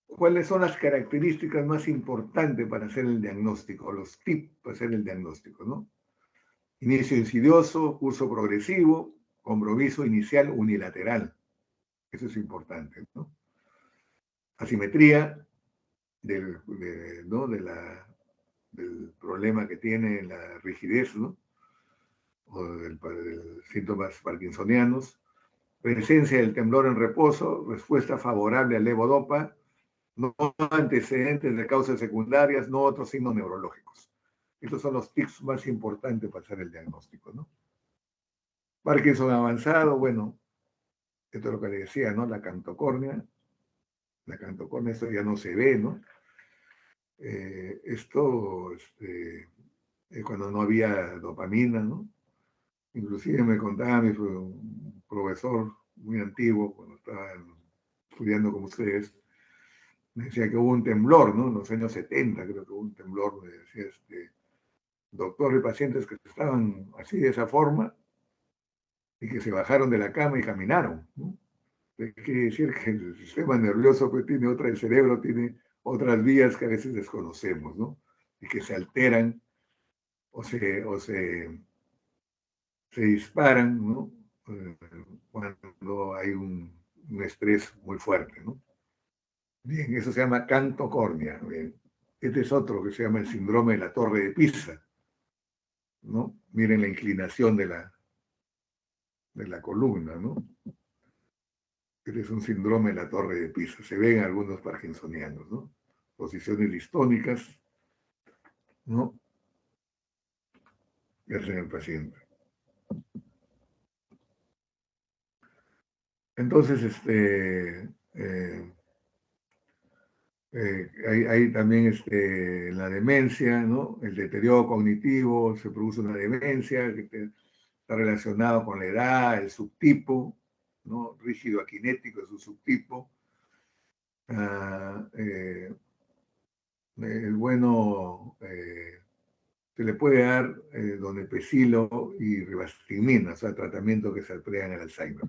¿Cuáles son las características más importantes para hacer el diagnóstico? Los tips para hacer el diagnóstico, ¿no? Inicio insidioso, curso progresivo, compromiso inicial unilateral. Eso es importante, ¿no? Asimetría ¿no? del problema que tiene la rigidez, ¿no? O del síntomas parkinsonianos. Presencia del temblor en reposo, respuesta favorable al levodopa, no antecedentes de causas secundarias, no otros signos neurológicos. Estos son los tips más importantes para hacer el diagnóstico, ¿no? Parkinson avanzado, bueno, esto es lo que le decía, ¿no? La cantocornia, esto ya no se ve, ¿no? Esto, cuando no había dopamina, ¿no? Inclusive me contaba un profesor muy antiguo, cuando estaba estudiando con ustedes, me decía que hubo un temblor, ¿no? En los años 70 creo que hubo un temblor, me decía doctor y pacientes que estaban así de esa forma y que se bajaron de la cama y caminaron, ¿no? Quiere decir que el sistema nervioso pues, tiene el cerebro tiene otras vías que a veces desconocemos, ¿no? Y que se alteran se disparan, ¿no? Cuando hay un estrés muy fuerte, ¿no? Bien, eso se llama cantocornia. Bien. Este es otro que se llama el síndrome de la Torre de Pisa, ¿no? Miren la inclinación de la columna, ¿no? Este es un síndrome de la Torre de Pisa. Se ve en algunos parkinsonianos, ¿no? Posiciones distónicas, ¿no? Que hacen el paciente. Entonces, hay también la demencia, ¿no? El deterioro cognitivo, se produce una demencia que está relacionado con la edad, el subtipo, ¿no? Rígido aquinético es un subtipo. El bueno se le puede dar donepezilo y rivastigmina, o sea, tratamiento que se emplea en el Alzheimer,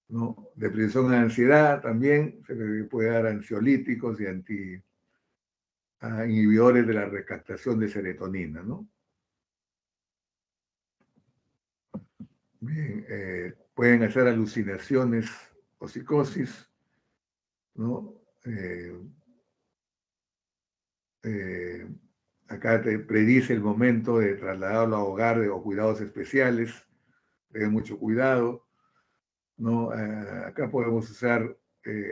¿no? Depresión y ansiedad también se le puede dar ansiolíticos y inhibidores de la recaptación de serotonina, ¿no? Bien, pueden hacer alucinaciones o psicosis, ¿no? Acá te predice el momento de trasladarlo a hogar o cuidados especiales, tengan mucho cuidado, ¿no? Acá podemos usar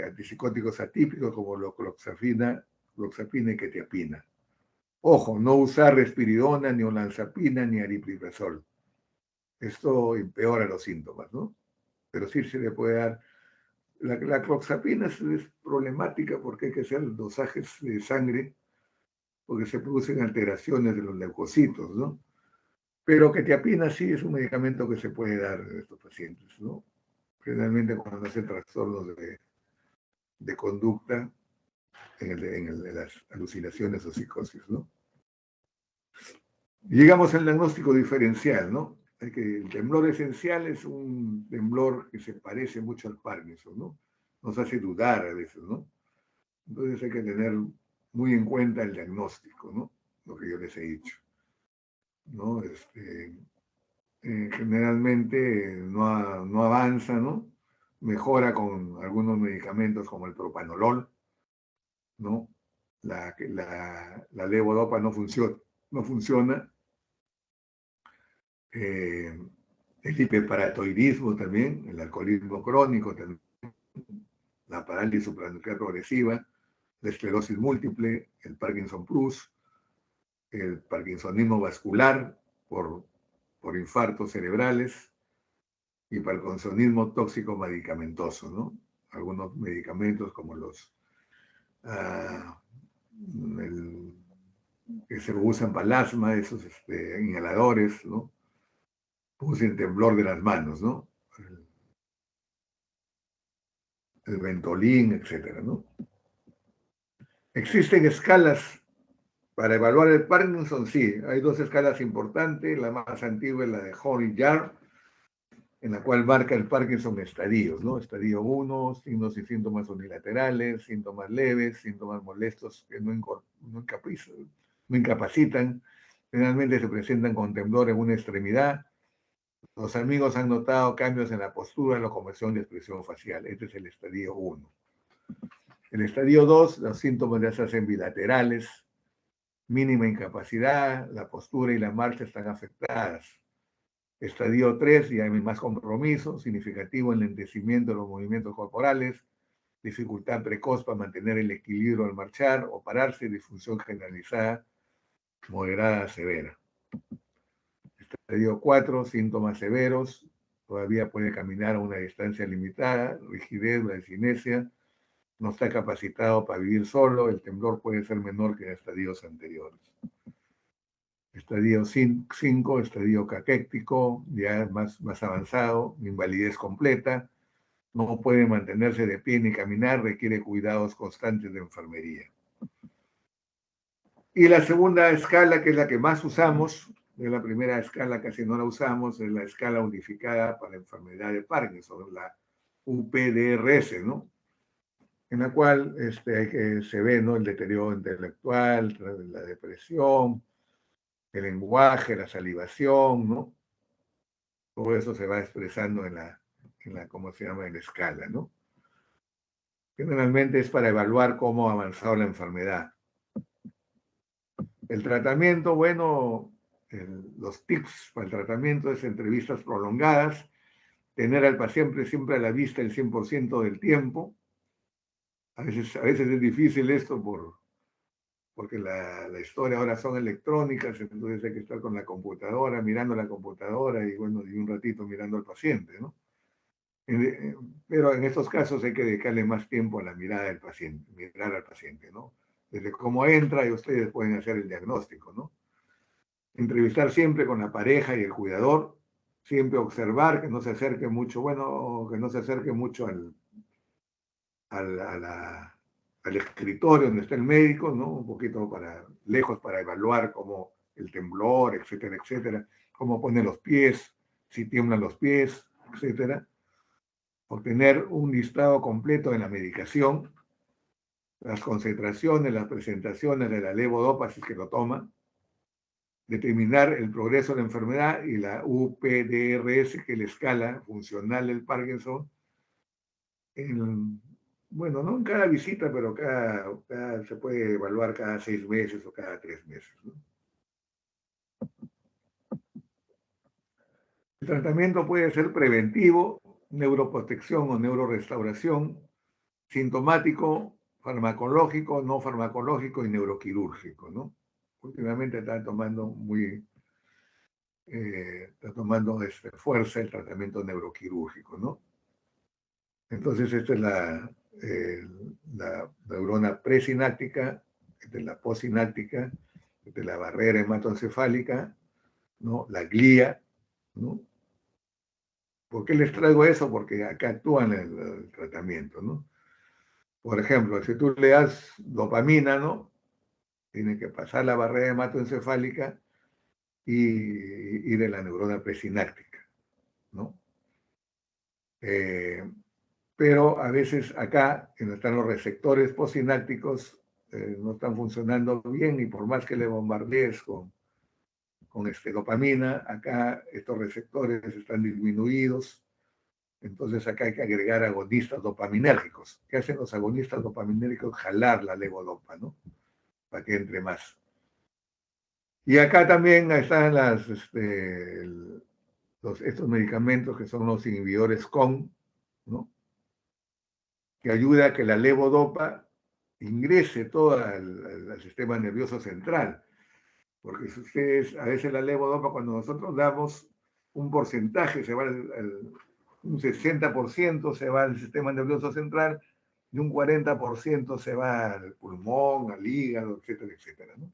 antipsicóticos atípicos como la cloxapina y quetiapina. Ojo, no usar risperidona, ni olanzapina, ni aripiprazol. Esto empeora los síntomas, ¿no? Pero sí se le puede dar. La cloxapina es problemática porque hay que hacer dosajes de sangre porque se producen alteraciones de los leucocitos, ¿no? Pero quetiapina sí es un medicamento que se puede dar a estos pacientes, ¿no? Generalmente cuando hacen trastornos de conducta en las alucinaciones o psicosis, ¿no? Llegamos al diagnóstico diferencial, ¿no? El temblor esencial es un temblor que se parece mucho al Parkinson, ¿no? Nos hace dudar a veces, ¿no? Entonces hay que tener muy en cuenta el diagnóstico, ¿no? Lo que yo les he dicho, ¿no? Generalmente no avanza, ¿no? Mejora con algunos medicamentos como el propanolol, ¿no? La levodopa no funciona. El hiperparatoidismo también, el alcoholismo crónico también, la parálisis supranuclear progresiva, la esclerosis múltiple, el Parkinson Plus, el parkinsonismo vascular por infartos cerebrales y parkinsonismo tóxico medicamentoso, ¿no? Algunos medicamentos como los que se usan para el asma, esos inhaladores, ¿no? Producen temblor de las manos, ¿no? El Ventolin, etcétera, ¿no? Existen escalas para evaluar el Parkinson, sí, hay dos escalas importantes, la más antigua es la de Hory-Jarr, en la cual marca el Parkinson estadios, ¿no? Estadio 1, signos y síntomas unilaterales, síntomas leves, síntomas molestos que no incapacitan, generalmente se presentan con temblor en una extremidad. Los amigos han notado cambios en la postura, locomoción y expresión facial. Este es el estadio 1. El estadio 2, los síntomas ya se hacen bilaterales, mínima incapacidad, la postura y la marcha están afectadas. Estadio 3, ya hay más compromiso, significativo enlentecimiento de los movimientos corporales, dificultad precoz para mantener el equilibrio al marchar o pararse, disfunción generalizada, moderada a severa. Estadio 4, síntomas severos, todavía puede caminar a una distancia limitada, rigidez, bradicinesia, no está capacitado para vivir solo, el temblor puede ser menor que en estadios anteriores. Estadio 5, estadio caquéctico, ya más avanzado, invalidez completa, no puede mantenerse de pie ni caminar, requiere cuidados constantes de enfermería. Y la segunda escala, que es la que más usamos, es la primera escala casi no la usamos, es la escala unificada para la enfermedad de Parkinson, la UPDRS, ¿no? En la cual se ve, ¿no? El deterioro intelectual, la depresión, el lenguaje, la salivación, ¿no? Todo eso se va expresando en la ¿cómo se llama? En la escala, ¿no? Generalmente es para evaluar cómo ha avanzado la enfermedad. El tratamiento, bueno, los tips para el tratamiento es entrevistas prolongadas, tener al paciente siempre a la vista el 100% del tiempo. A veces es difícil esto porque la historia ahora son electrónicas, entonces hay que estar con la computadora, mirando la computadora y bueno, y un ratito mirando al paciente, ¿no? Pero en estos casos hay que dedicarle más tiempo a la mirada del paciente, mirar al paciente, ¿no? Desde cómo entra y ustedes pueden hacer el diagnóstico, ¿no? Entrevistar siempre con la pareja y el cuidador, siempre observar que no se acerque mucho, bueno, que no se acerque mucho al, a la, al escritorio donde está el médico, ¿no? Un poquito para lejos para evaluar cómo el temblor, etcétera, etcétera, cómo pone los pies, si tiemblan los pies, etcétera. Obtener un listado completo de la medicación, las concentraciones, las presentaciones de la levodopa, si es que lo toma, determinar el progreso de la enfermedad y la UPDRS, que es la escala funcional del Parkinson, en, bueno, no en cada visita, pero se puede evaluar cada 6 meses o cada 3 meses, ¿no? El tratamiento puede ser preventivo, neuroprotección o neurorestauración, sintomático, farmacológico, no farmacológico y neuroquirúrgico, ¿no? Últimamente está tomando fuerza el tratamiento neuroquirúrgico, ¿no? Entonces, esta es la neurona presináptica, esta es la posináptica, esta es la barrera hematoencefálica, ¿no? La glía, ¿no? ¿Por qué les traigo eso? Porque acá actúan el tratamiento, ¿no? Por ejemplo, si tú le das dopamina, ¿no? Tiene que pasar la barrera hematoencefálica y de la neurona presináptica, ¿no? Pero a veces acá, donde están los receptores postsinápticos, no están funcionando bien y por más que le bombardees con dopamina, acá estos receptores están disminuidos. Entonces acá hay que agregar agonistas dopaminérgicos. ¿Qué hacen los agonistas dopaminérgicos? Jalar la levodopa, ¿no? Para que entre más. Y acá también están estos medicamentos que son los inhibidores CON, ¿no? Que ayuda a que la levodopa ingrese todo al sistema nervioso central. Porque si ustedes, a veces la levodopa, cuando nosotros damos un porcentaje, un 60% se va al sistema nervioso central y un 40% se va al pulmón, al hígado, etcétera, etcétera, ¿no?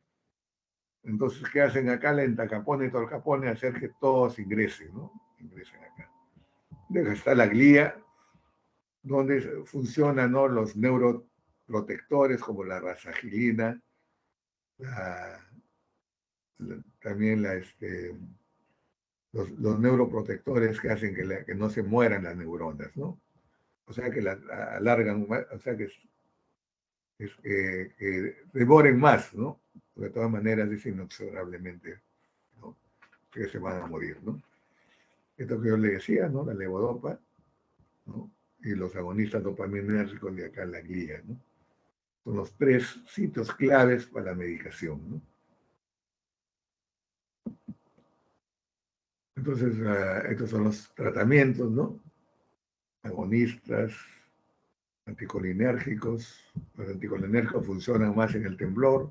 Entonces, ¿qué hacen acá? La entacapone y torcapone, hacer que todos ingresen, ¿no? Ingresen acá. Luego está la glía, donde funcionan, ¿no? Los neuroprotectores como la rasagilina, también los neuroprotectores que hacen que no se mueran las neuronas, ¿no? O sea, que la alargan, o sea, que demoren más, ¿no? De todas maneras es inexorablemente, ¿no? Que se van a morir, ¿no? Esto que yo le decía, ¿no? La levodopa, ¿no? Y los agonistas dopaminérgicos de acá, la glía, ¿no? Son los 3 sitios claves para la medicación, ¿no? Entonces, estos son los tratamientos, ¿no? Agonistas, anticolinérgicos. Los anticolinérgicos funcionan más en el temblor.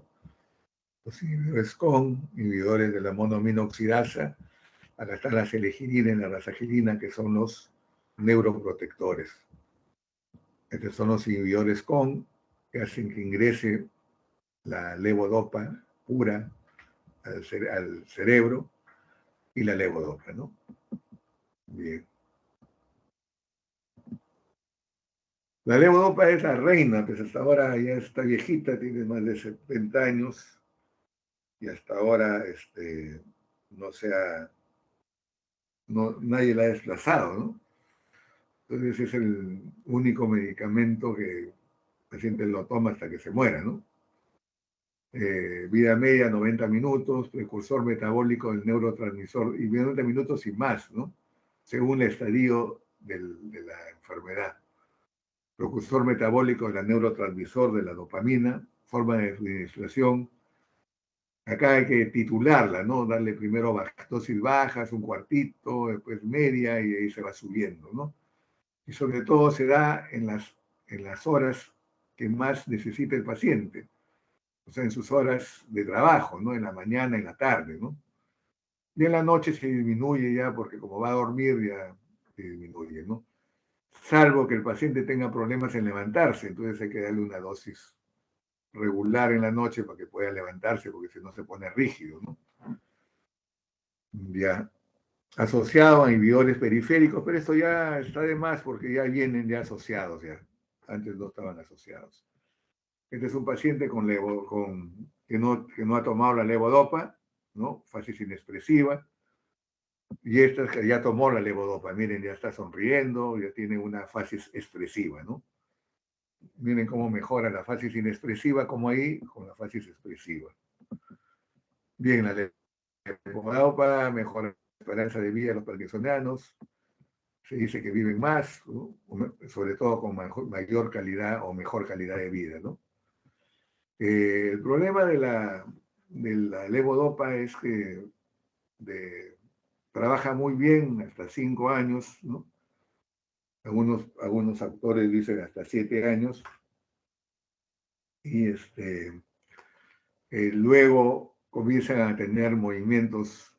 Los inhibidores CON, inhibidores de la monoaminoxidasa. Acá está la selegirina y la rasagilina, que son los neuroprotectores. Estos son los inhibidores CON, que hacen que ingrese la levodopa pura al cerebro y la levodopa, ¿no? Bien. La levodopa es la reina, pues hasta ahora ya está viejita, tiene más de 70 años y hasta ahora no nadie la ha desplazado, ¿no? Entonces es el único medicamento que el paciente lo toma hasta que se muera, ¿no? Vida media 90 minutos, precursor metabólico del neurotransmisor y 90 minutos y más, ¿no? Según el estadio de la enfermedad. Precursor metabólico del neurotransmisor de la dopamina, forma de administración, Acá hay que titularla, ¿no? Darle primero dosis bajas, un cuartito, después media y ahí se va subiendo, ¿no? Y sobre todo se da en las horas que más necesita el paciente, o sea, en sus horas de trabajo, ¿no? En la mañana, en la tarde, ¿no? Y en la noche se disminuye ya, porque como va a dormir ya se disminuye, ¿no? Salvo que el paciente tenga problemas en levantarse, entonces hay que darle una dosis regular en la noche para que pueda levantarse, porque si no se pone rígido, ¿no? Ya, asociado a inhibidores periféricos, pero esto ya está de más porque ya vienen ya asociados, ya. Antes no estaban asociados. Este es un paciente que no ha tomado la levodopa, ¿no? Fases inexpresiva, y esta que ya tomó la levodopa, miren, ya está sonriendo, ya tiene una fases expresiva, ¿no? Miren cómo mejora la fases inexpresiva, como ahí, con la fases expresiva. Bien, la levodopa mejora la esperanza de vida de los parkinsonianos, se dice que viven más, ¿no? Sobre todo con mayor calidad o mejor calidad de vida, ¿no? El problema de la levodopa es que trabaja muy bien hasta 5 años, ¿no? Algunos autores dicen hasta 7 años, y luego comienzan a tener movimientos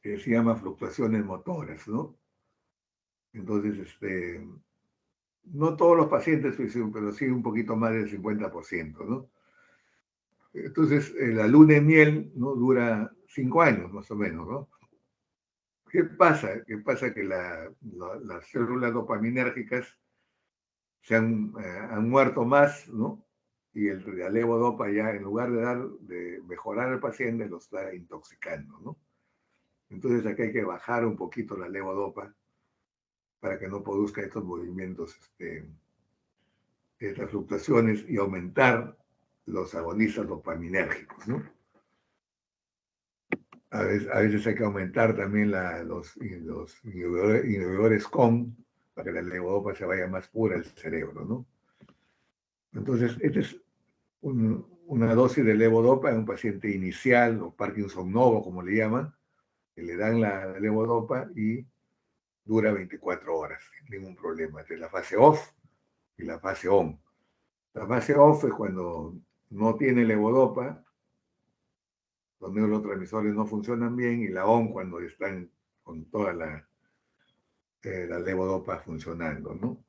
que se llaman fluctuaciones motoras, ¿no? Entonces, no todos los pacientes, pero sí un poquito más del 50%, ¿no? Entonces, la luna de miel, ¿no? Dura 5 años más o menos, ¿no? ¿Qué pasa? ¿Qué pasa? Que las células dopaminérgicas han muerto más, ¿no? Y la levodopa ya, en lugar de mejorar al paciente, lo está intoxicando, ¿no? Entonces, aquí hay que bajar un poquito la levodopa para que no produzca estos movimientos, estas fluctuaciones y aumentar los agonistas dopaminérgicos, ¿no? A veces hay que aumentar también los inhibidores COM para que la levodopa se vaya más pura al cerebro, ¿no? Entonces, esta es una dosis de levodopa en un paciente inicial o Parkinson novo, como le llaman, que le dan la levodopa y dura 24 horas, sin ningún problema, entre la fase off y la fase on. La fase off es cuando no tiene levodopa, los neurotransmisores no funcionan bien, y la on cuando están con toda la levodopa funcionando, ¿no?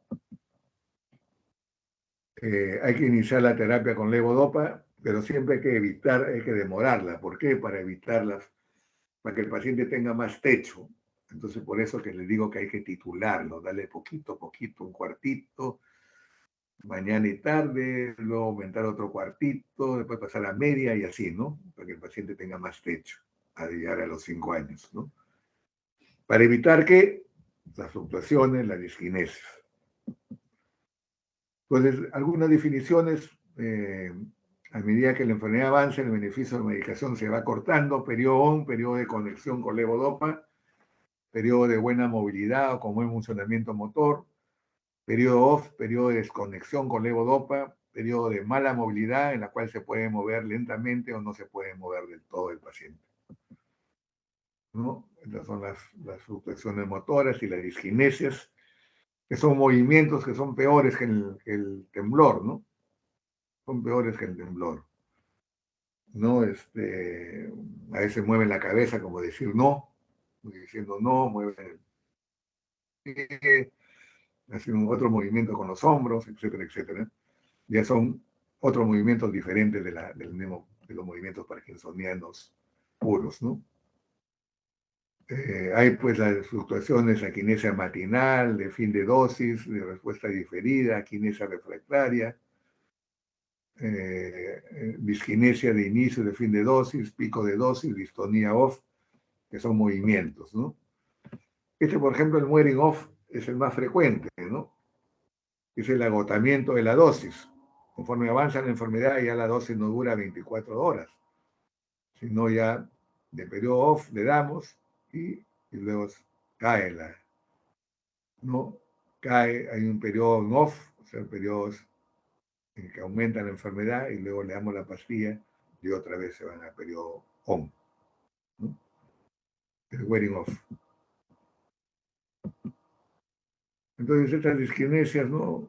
Hay que iniciar la terapia con levodopa, pero siempre hay que evitar, hay que demorarla. ¿Por qué? Para evitarlas, para que el paciente tenga más techo. Entonces, por eso que les digo que hay que titularlo, darle poquito a poquito, un cuartito, mañana y tarde, luego aumentar otro cuartito, después pasar a media y así, ¿no? Para que el paciente tenga más techo a llegar a los 5 años, ¿no? Para evitar que las fluctuaciones, la disquinesia. Entonces, algunas definiciones, a medida que la enfermedad avanza, el beneficio de la medicación se va cortando, periodo ON, periodo de conexión con levodopa, periodo de buena movilidad o con buen funcionamiento motor, periodo OFF, periodo de desconexión con levodopa, periodo de mala movilidad en la cual se puede mover lentamente o no se puede mover del todo el paciente, ¿no? Estas son las fluctuaciones motoras y las diskinesias, que son movimientos que son peores que el temblor, ¿no? Son peores que el temblor, ¿no? A veces mueven la cabeza como decir no, diciendo no, mueven hacen otro movimiento con los hombros, etcétera, etcétera. Ya son otros movimientos diferentes de los movimientos parkinsonianos puros, ¿no? Hay pues las fluctuaciones, la quinesia matinal, de fin de dosis, de respuesta diferida, quinesia refractaria, disquinesia de inicio, de fin de dosis, pico de dosis, distonía off, que son movimientos, ¿no? Por ejemplo, el wearing off es el más frecuente, ¿no? Es el agotamiento de la dosis. Conforme avanza la enfermedad, ya la dosis no dura 24 horas, sino ya de periodo off le damos y luego cae ¿no? Cae, hay un periodo off, o sea, periodos en que aumenta la enfermedad y luego le damos la pastilla y otra vez se van al periodo on, ¿no? El wearing off. Entonces, estas disquinesias, ¿no?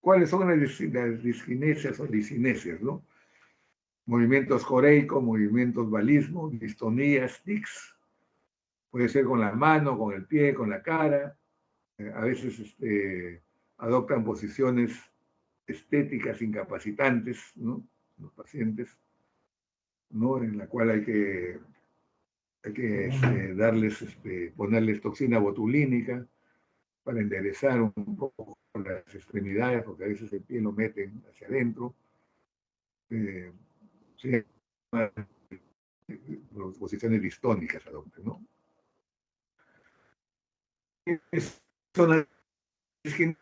¿Cuáles son las disquinesias o discinesias, ¿no? Movimientos coreicos, movimientos balismo, distonías, tics. Puede ser con la mano, con el pie, con la cara. A veces adoptan posiciones estéticas incapacitantes, ¿no? Los pacientes, ¿no? En la cual hay que darles, ponerles toxina botulínica para enderezar un poco las extremidades, porque a veces el pie lo meten hacia adentro. Sí, posiciones distónicas adoptan, ¿no? Son las disquinesias,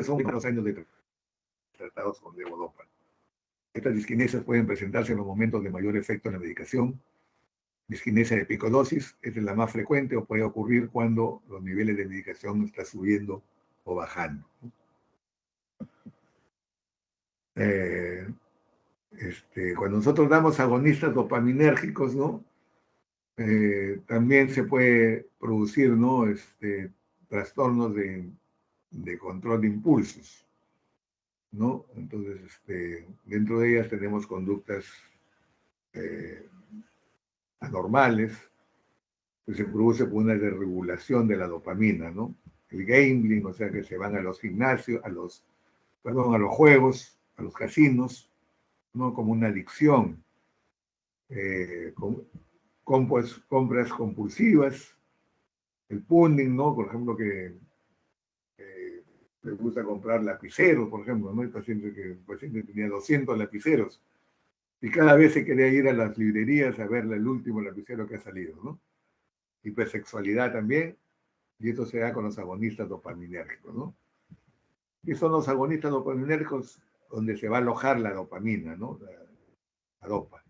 son los años de tratados con levodopa. Estas disquinesias pueden presentarse en los momentos de mayor efecto en la medicación. Disquinesia de picodosis es la más frecuente o puede ocurrir cuando los niveles de medicación están subiendo o bajando. Cuando nosotros damos agonistas dopaminérgicos, ¿no? También se puede producir, ¿no? Trastornos de control de impulsos, ¿no? Entonces, dentro de ellas tenemos conductas anormales, que se produce por una desregulación de la dopamina, ¿no? El gambling, o sea, que se van a los gimnasios, a los juegos, a los casinos, ¿no? Como una adicción, compras compulsivas, el punding, ¿no? Por ejemplo, que les gusta comprar lapiceros, por ejemplo, ¿no? El paciente tenía 200 lapiceros y cada vez se quería ir a las librerías a ver el último lapicero que ha salido, ¿no? Hipersexualidad también, y esto se da con los agonistas dopaminérgicos, ¿no? Y son los agonistas dopaminérgicos donde se va a alojar la dopamina, ¿no? La dopa,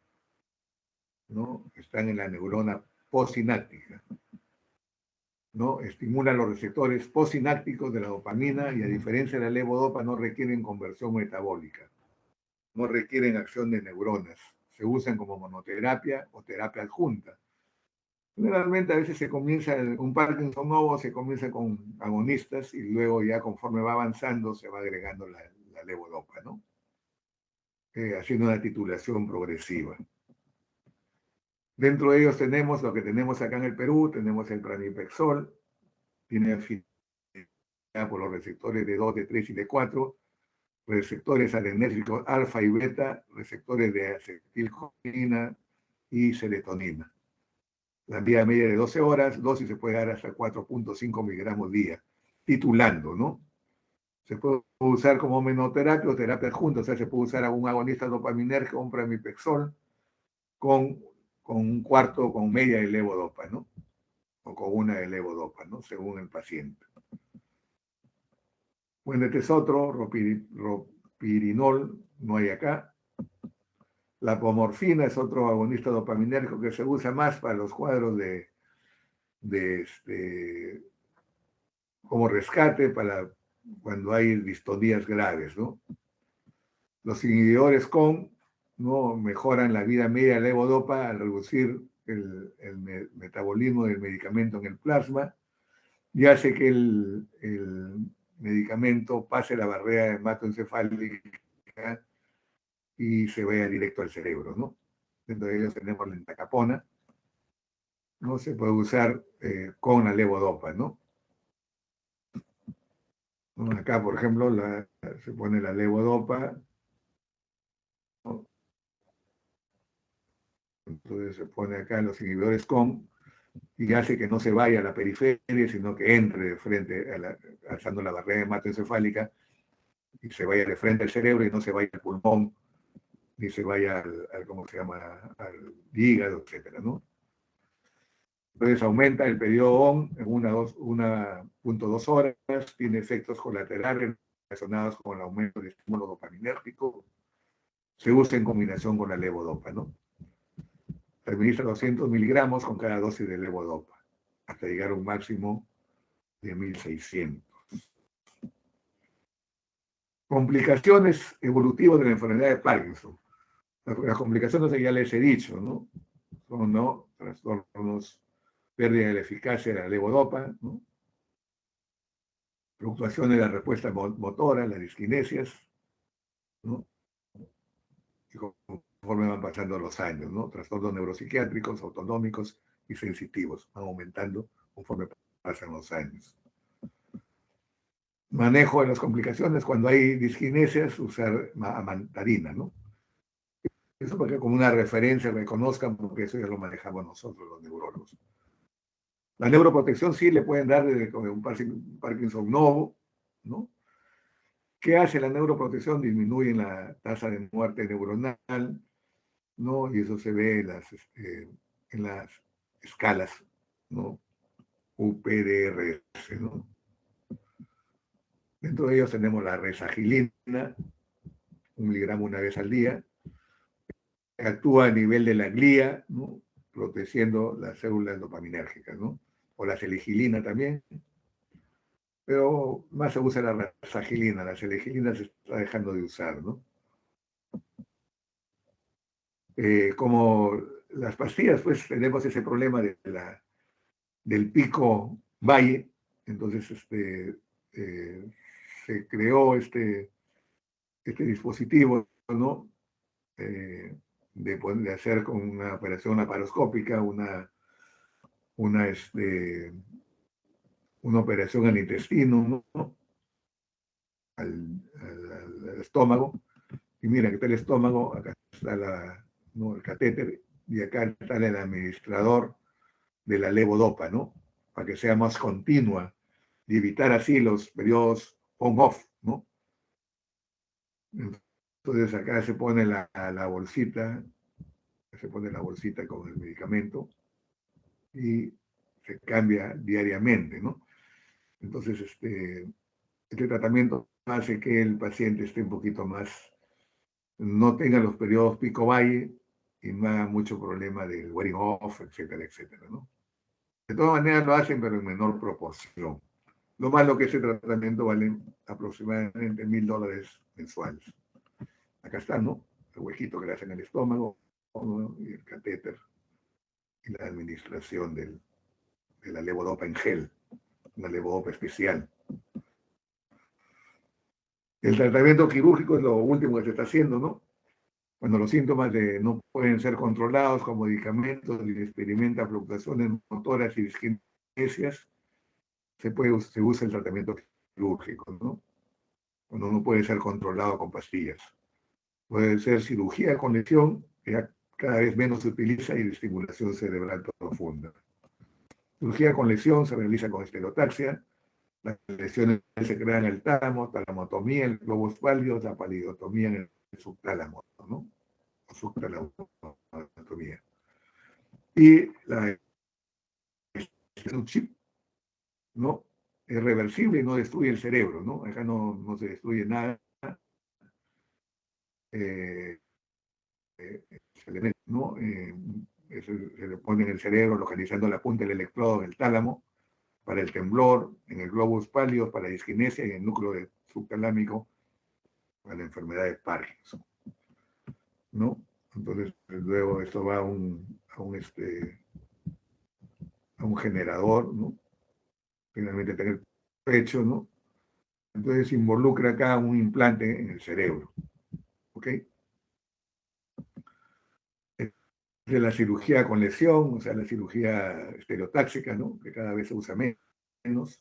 ¿no? Están en la neurona postsináptica, ¿no? Estimulan los receptores postsinápticos de la dopamina y a diferencia de la levodopa no requieren conversión metabólica, no requieren acción de neuronas, se usan como monoterapia o terapia adjunta. Generalmente a veces se comienza, un Parkinson nuevo se comienza con agonistas y luego ya conforme va avanzando se va agregando la levodopa, ¿no? Haciendo una titulación progresiva. Dentro de ellos tenemos lo que tenemos acá en el Perú, tenemos el pranipexol, tiene afinidad por los receptores de 2, de 3 y de 4, receptores adenérgicos alfa y beta, receptores de acetilcolina y serotonina. La vía media de 12 horas, dosis se puede dar hasta 4.5 miligramos día, titulando, ¿no? Se puede usar como menoterapia o terapia adjunta, o sea, se puede usar a un agonista dopaminérgico, un pramipexol, con un cuarto, con media de levodopa, ¿no? O con una de levodopa, ¿no? Según el paciente. Bueno, este es otro, ropirinol, no hay acá. La apomorfina es otro agonista dopaminérgico que se usa más para los cuadros como rescate para cuando hay distonías graves, ¿no? Los inhibidores ¿no? Mejoran la vida media de levodopa al reducir el metabolismo del medicamento en el plasma y hace que el medicamento pase la barrera hematoencefálica y se vaya directo al cerebro, ¿no? Dentro de ellos tenemos la entacapona, ¿no? Se puede usar con la levodopa, ¿no? Acá, por ejemplo, se pone la levodopa, ¿no? Entonces se pone acá los inhibidores y hace que no se vaya a la periferia, sino que entre de frente, alzando la barrera hematoencefálica, y se vaya de frente al cerebro y no se vaya al pulmón, ni se vaya ¿cómo se llama?, al hígado, etcétera, ¿no? Entonces aumenta el periodo ON en 1.2 horas, tiene efectos colaterales relacionados con el aumento del estímulo dopaminérgico, se usa en combinación con la levodopa, ¿no? Se administra 200 miligramos con cada dosis de levodopa, hasta llegar a un máximo de 1.600. Complicaciones evolutivas de la enfermedad de Parkinson. Las complicaciones ya les he dicho, ¿no? Son, ¿no? Trastornos, pérdida de la eficacia de la levodopa, ¿no? Fluctuaciones de la respuesta motora, las diskinesias, ¿no? Y conforme van pasando los años, ¿no? Trastornos neuropsiquiátricos, autonómicos y sensitivos van aumentando conforme pasan los años. Manejo de las complicaciones, cuando hay diskinesias, usar amantarina, ¿no? Eso porque como una referencia que conozcan, porque eso ya lo manejamos nosotros, los neurólogos. La neuroprotección sí le pueden dar desde un Parkinson novo, ¿no? ¿Qué hace la neuroprotección? Disminuye la tasa de muerte neuronal, ¿no? Y eso se ve en las escalas, ¿no? UPDRS, ¿no? Dentro de ellos tenemos la resagilina, 1 miligramo una vez al día, actúa a nivel de la glía, ¿no? Protegiendo las células dopaminérgicas, ¿no? O la seligilina también, pero más se usa la resagilina, la seligilina se está dejando de usar, ¿no? Como las pastillas, pues tenemos ese problema del pico valle, entonces se creó este dispositivo, ¿no? De hacer con una operación laparoscópica una, una operación al intestino, ¿no? al estómago, y mira que está el estómago, acá está ¿no? el catéter, y acá está el administrador de la levodopa, ¿no? Para que sea más continua y evitar así los periodos on-off, ¿no? Entonces acá se pone la bolsita, con el medicamento y se cambia diariamente, ¿no? Entonces, este tratamiento hace que el paciente esté un poquito más, no tenga los periodos pico-valle y no haga mucho problema del wearing off, etcétera, etcétera, ¿no? De todas maneras lo hacen, pero en menor proporción. Lo malo que ese tratamiento vale aproximadamente $1,000 mensuales. Acá está, ¿no? El huequito que le hacen en el estómago, ¿no? Y el catéter y la administración de la levodopa en gel, una levodopa especial. El tratamiento quirúrgico es lo último que se está haciendo, ¿no? Cuando los síntomas no pueden ser controlados con medicamentos y experimenta fluctuaciones motoras y diskinesias, se usa el tratamiento quirúrgico, ¿no? Cuando no puede ser controlado con pastillas. Puede ser cirugía con lesión, que ya cada vez menos se utiliza, y estimulación cerebral profunda. Cirugía con lesión se realiza con estereotaxia. Las lesiones se crean en el tálamo, talamotomía, el globus pálido, la palidotomía en el subtálamo, ¿no? O subtalamotomía. Y un chip, ¿no? Es reversible y no destruye el cerebro, ¿no? Acá no se destruye nada. ¿No? Se le pone en el cerebro, localizando la punta del electrodo del tálamo, para el temblor, en el globus pálido, para la disquinesia, y en el núcleo subtalámico, para la enfermedad de Parkinson, ¿no? Entonces, luego esto va a un generador, ¿no? Finalmente tener el pecho, ¿no? Entonces involucra acá un implante en el cerebro, ¿ok? De la cirugía con lesión, o sea, la cirugía estereotáxica, ¿no? Que cada vez se usa menos.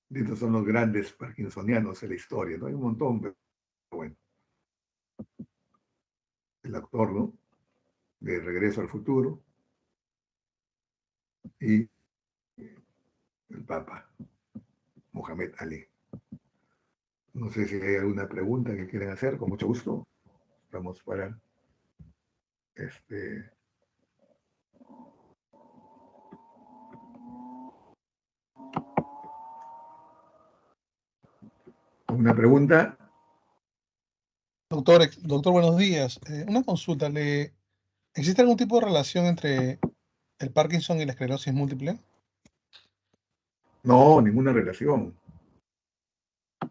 Estos son los grandes parkinsonianos en la historia, ¿no? Hay un montón, pero bueno. El actor, ¿no? De Regreso al Futuro y el Papa, Mohamed Ali. No sé si hay alguna pregunta que quieran hacer, con mucho gusto. Vamos para una pregunta. Doctor, buenos días. Una consulta. ¿Existe algún tipo de relación entre el Parkinson y la esclerosis múltiple? No, ninguna relación.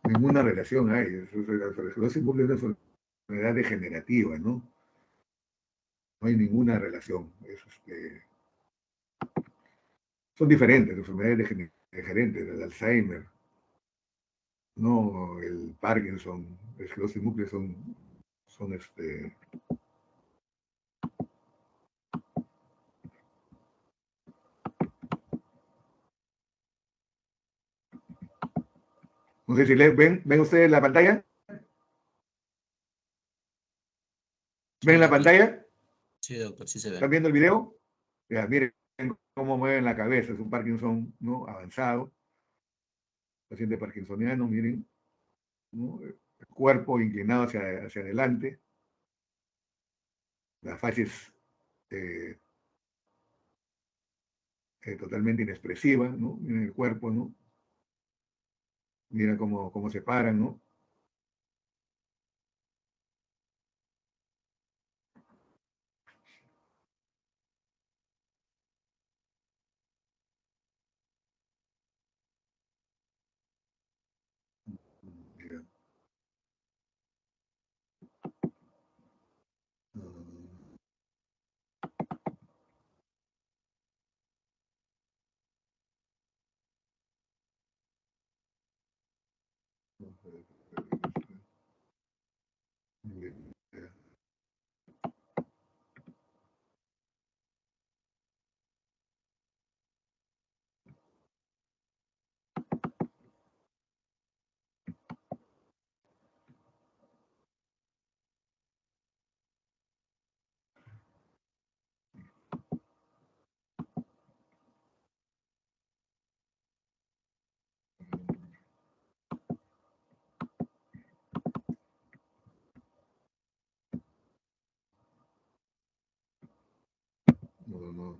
Ninguna relación hay. La esclerosis múltiple es una enfermedad degenerativa, ¿no? No hay ninguna relación. Son diferentes, enfermedades degenerativas, el Alzheimer, no el Parkinson, la esclerosis múltiple son no sé si ven ustedes la pantalla. ¿Ven la pantalla? Sí, doctor, sí se ve. ¿Están viendo el video? Ya, miren cómo mueven la cabeza, es un Parkinson, ¿no? Avanzado, paciente parkinsoniano, miren, ¿no? El cuerpo inclinado hacia adelante, las fases totalmente inexpresivas, ¿no? Miren el cuerpo, ¿no? Mira cómo se paran, ¿no? Mira. No.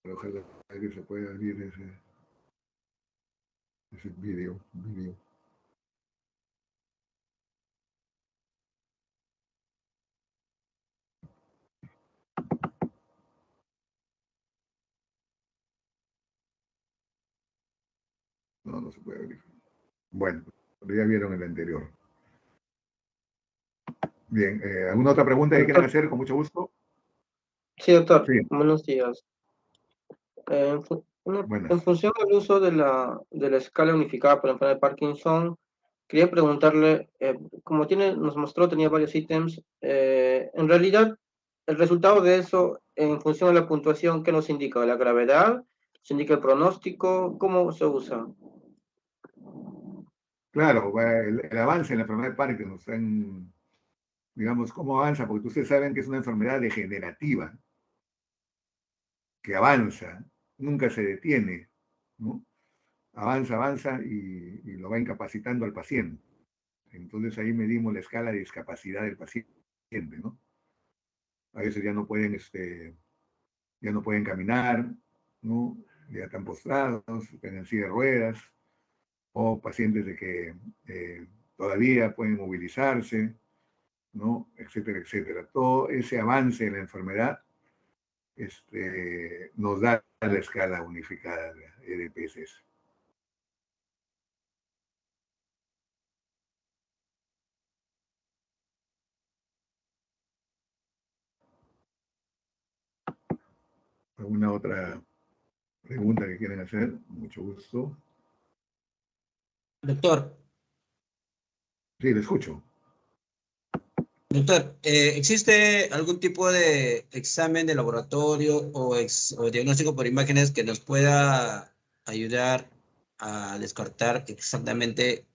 Pero ojalá que se pueda abrir ese video. No se puede abrir. Bueno, pero ya vieron el anterior. Bien, ¿alguna otra pregunta que quieran hacer? Con mucho gusto. Sí, doctor. Sí. Buenos días. En función del uso de la escala unificada para la enfermedad de Parkinson, quería preguntarle, como nos mostró, tenía varios ítems, en realidad, el resultado de eso, en función de la puntuación, ¿qué nos indica? ¿La gravedad? ¿Se indica el pronóstico? ¿Cómo se usa? Claro, el avance en la enfermedad de Parkinson, digamos, cómo avanza, porque ustedes saben que es una enfermedad degenerativa, que avanza, nunca se detiene, ¿no? Avanza y lo va incapacitando al paciente. Entonces ahí medimos la escala de discapacidad del paciente, ¿no? A veces ya no pueden caminar, ¿no? Ya están postrados, en silla de ruedas, o pacientes de que todavía pueden movilizarse, ¿no? Etcétera, etcétera. Todo ese avance en la enfermedad nos da la escala unificada de EDPS. ¿Alguna otra pregunta que quieran hacer? Mucho gusto. Doctor. Sí, le escucho. Doctor, ¿existe algún tipo de examen de laboratorio o diagnóstico por imágenes que nos pueda ayudar a descartar exactamente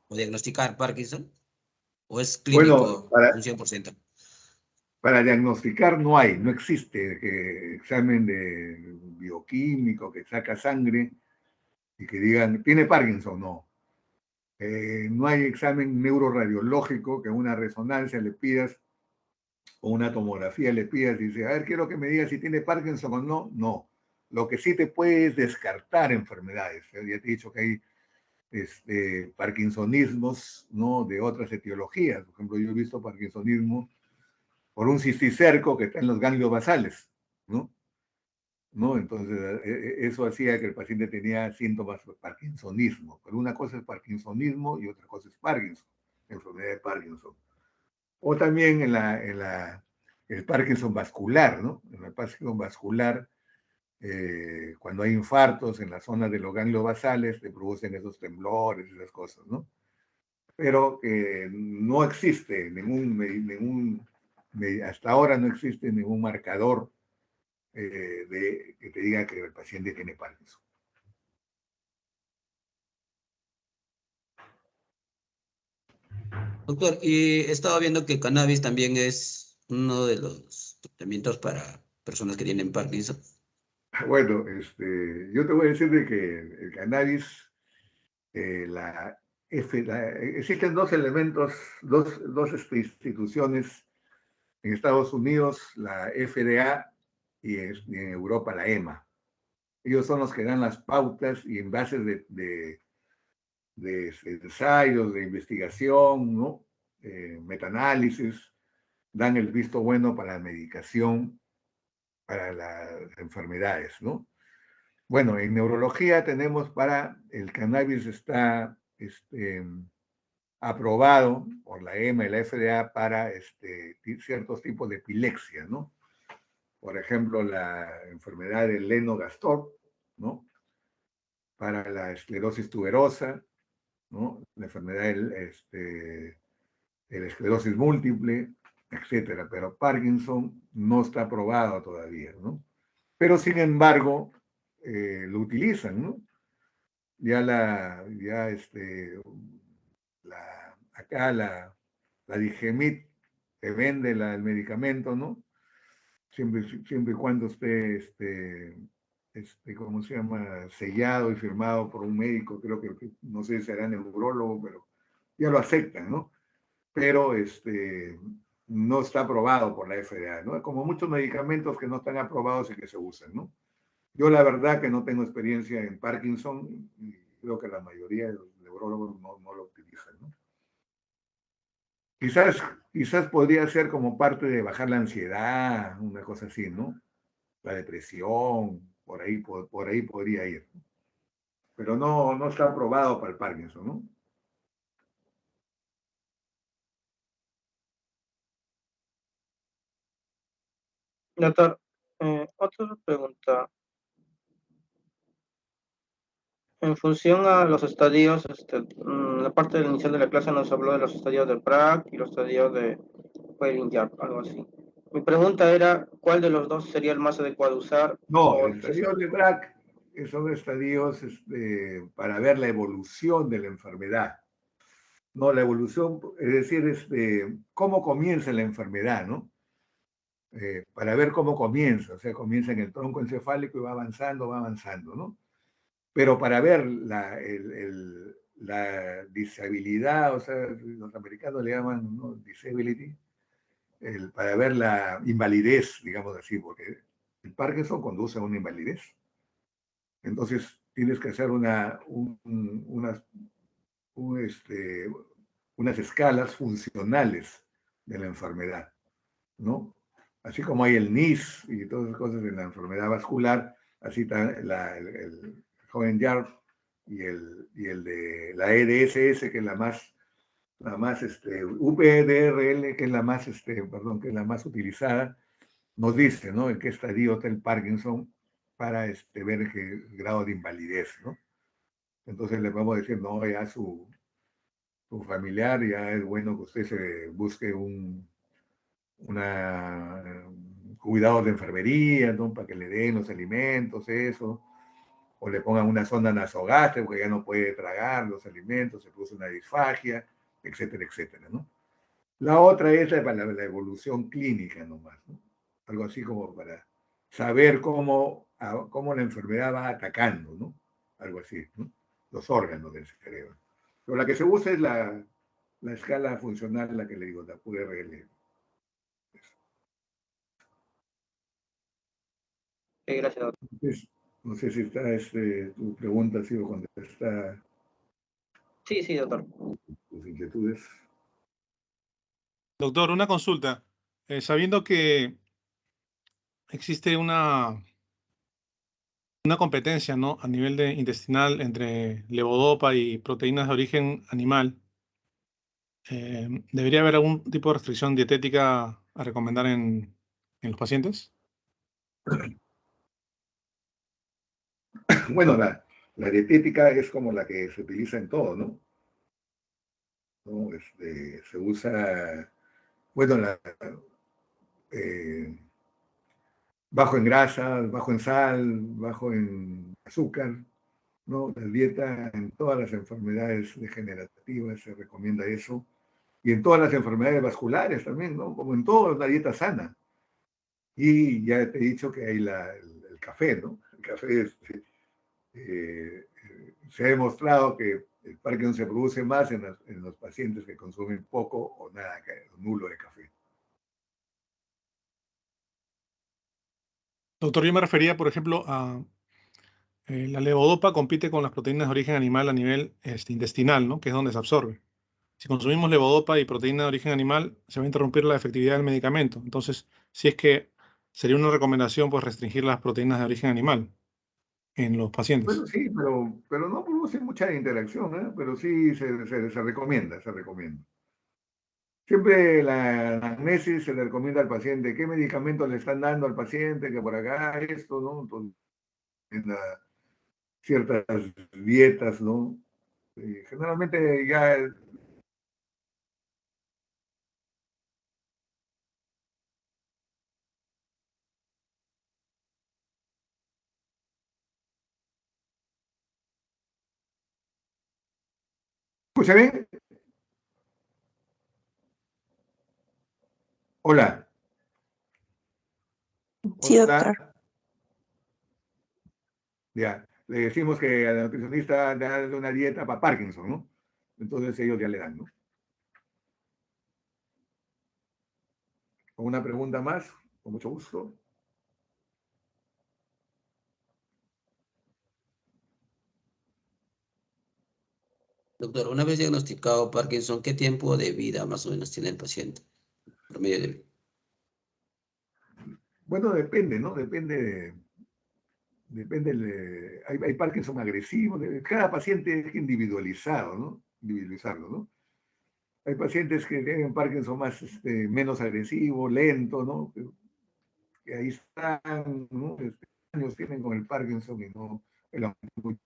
o diagnosticar Parkinson? ¿O es Bueno, clínico un 100%? para diagnosticar no existe examen de bioquímico que saca sangre y que digan, ¿tiene Parkinson? No. No hay examen neuroradiológico que una resonancia le pidas o una tomografía le pidas y dice, a ver, quiero que me digas si tiene Parkinson o no. No. Lo que sí te puede es descartar enfermedades. Ya te he dicho que hay parkinsonismos, ¿no?, de otras etiologías. Por ejemplo, yo he visto parkinsonismo por un cisticerco que está en los ganglios basales, ¿no? ¿No? Entonces, eso hacía que el paciente tenía síntomas de parkinsonismo. Pero una cosa es parkinsonismo y otra cosa es Parkinson, enfermedad de Parkinson. O también el Parkinson vascular, ¿no? En el Parkinson vascular, cuando hay infartos en la zona de los ganglios basales, te producen esos temblores y esas cosas, ¿no? Pero no existe hasta ahora no existe ningún marcador que te diga que el paciente tiene Parkinson. Doctor, y he estado viendo que el cannabis también es uno de los tratamientos para personas que tienen Parkinson. Bueno, yo te voy a decir de que el cannabis, existen dos elementos, dos instituciones en Estados Unidos, la FDA y en Europa la EMA. Ellos son los que dan las pautas y en base de ensayos, de investigación, ¿no? Metaanálisis, dan el visto bueno para la medicación para las enfermedades, ¿no? Bueno, en neurología tenemos el cannabis está aprobado por la EMA y la FDA para ciertos tipos de epilepsia, ¿no? Por ejemplo, la enfermedad de Lennox-Gastaut, ¿no? Para la esclerosis tuberosa, ¿no? La enfermedad de la esclerosis múltiple, etcétera. Pero Parkinson no está aprobado todavía, ¿no? Pero sin embargo, lo utilizan, ¿no? Acá la Digemit te vende el medicamento, ¿no? Siempre y cuando esté, ¿cómo se llama? Sellado y firmado por un médico, creo que no sé si será neurólogo, pero ya lo aceptan, ¿no? Pero no está aprobado por la FDA, ¿no? Como muchos medicamentos que no están aprobados y que se usan, ¿no? Yo la verdad que no tengo experiencia en Parkinson y creo que la mayoría de los neurólogos no lo utilizan, ¿no? Quizás podría ser como parte de bajar la ansiedad, una cosa así, ¿no? La depresión, por ahí podría ir. Pero no está aprobado para el Parkinson, ¿no? Doctor, otra pregunta. En función a los estadios, la parte inicial de la clase nos habló de los estadios de Braak y los estadios de Wellington, algo así. Mi pregunta era, ¿cuál de los dos sería el más adecuado usar? No, el estadio de Braak son estadios para ver la evolución de la enfermedad. No, la evolución, es decir, cómo comienza la enfermedad, ¿no? Para ver cómo comienza, o sea, comienza en el tronco encefálico y va avanzando, ¿no? Pero para ver la disabilidad, o sea, los americanos le llaman, ¿no?, disability, para ver la invalidez, digamos así, porque el Parkinson conduce a una invalidez. Entonces, tienes que hacer unas escalas funcionales de la enfermedad, ¿no? Así como hay el NIS y todas esas cosas en la enfermedad vascular, así está el Hohenjardt y el de la EDSS, que es la más UPDRL, que es la más, que es la más utilizada, nos dice, ¿no?, en qué estadio está el Parkinson para ver qué grado de invalidez, ¿no? Entonces le podemos decir, no, ya su familiar, ya es bueno que usted se busque cuidado de enfermería, ¿no?, para que le den los alimentos, eso, o le pongan una sonda nasogástrica porque ya no puede tragar los alimentos, se produce una disfagia, etcétera, etcétera, ¿no? La otra es para la evolución clínica nomás, ¿no? Algo así como para saber cómo la enfermedad va atacando, ¿no? Algo así, ¿no? Los órganos del cerebro. Pero la que se usa es la escala funcional, la que le digo, la PURL. Gracias, doctor. Entonces, no sé si está tu pregunta ha sido contestada, Sí, sí, doctor. tus inquietudes. Doctor, una consulta. Sabiendo que existe una competencia, ¿no? A nivel de intestinal entre levodopa y proteínas de origen animal, ¿debería haber algún tipo de restricción dietética a recomendar en los pacientes? Bueno, la dietética es como la que se utiliza en todo, ¿no? ¿No? Se usa, bueno, eh, bajo en grasas, bajo en sal, bajo en azúcar, ¿no? La dieta en todas las enfermedades degenerativas se recomienda eso, y en todas las enfermedades vasculares también, ¿no? Como en todo, la dieta sana. Y ya te he dicho que hay el café, ¿no? El café se ha demostrado que el Parkinson se produce más en los pacientes que consumen poco o nada, nulo de café. Doctor, yo me refería, por ejemplo, a la levodopa compite con las proteínas de origen animal a nivel intestinal, ¿no? Que es donde se absorbe. Si consumimos levodopa y proteína de origen animal, se va a interrumpir la efectividad del medicamento. Entonces, si es que sería una recomendación, pues restringir las proteínas de origen animal en los pacientes. Bueno, sí, pero no produce mucha interacción, ¿eh? Pero sí se recomienda, se recomienda. Siempre la anamnesis se le recomienda al paciente qué medicamentos le están dando al paciente, que por acá esto, ¿no? Entonces, en ciertas dietas, ¿no? Generalmente ya. ¿Escucha bien? Hola. Sí, Hola. doctor. Ya. Le decimos que al nutricionista darle una dieta para Parkinson, ¿no? Entonces ellos ya le dan, ¿no? ¿Una pregunta más? Con mucho gusto. Doctor, una vez diagnosticado Parkinson, ¿qué tiempo de vida más o menos tiene el paciente? Promedio de vida. Bueno, depende, ¿no? Hay Parkinson agresivo, cada paciente es individualizado, ¿no? Individualizarlo, ¿no? Hay pacientes que tienen Parkinson más, menos agresivo, lento, ¿no? Que ahí están, ¿no? Años tienen con el Parkinson y no, muy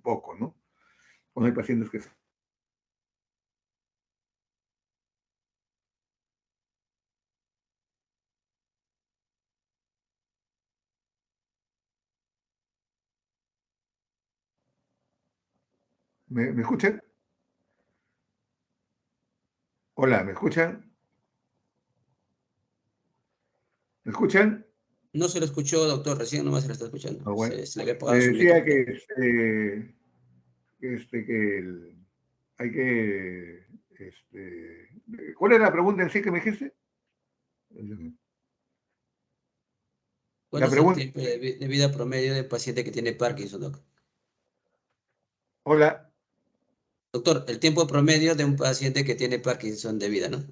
poco, ¿no? Cuando hay pacientes que. ¿Me escuchan? Hola, ¿me escuchan? ¿Me escuchan? No se lo escuchó, doctor, recién nomás se lo está escuchando. Ah, bueno. Se le había Le apagado su decía micrófono. hay que, ¿cuál era la pregunta en sí que me dijiste? ¿Cuál La es el pregunta, tiempo de vida promedio del paciente que tiene Parkinson, doctor? hola, Doctor, el tiempo promedio de un paciente que tiene Parkinson de vida, ¿no?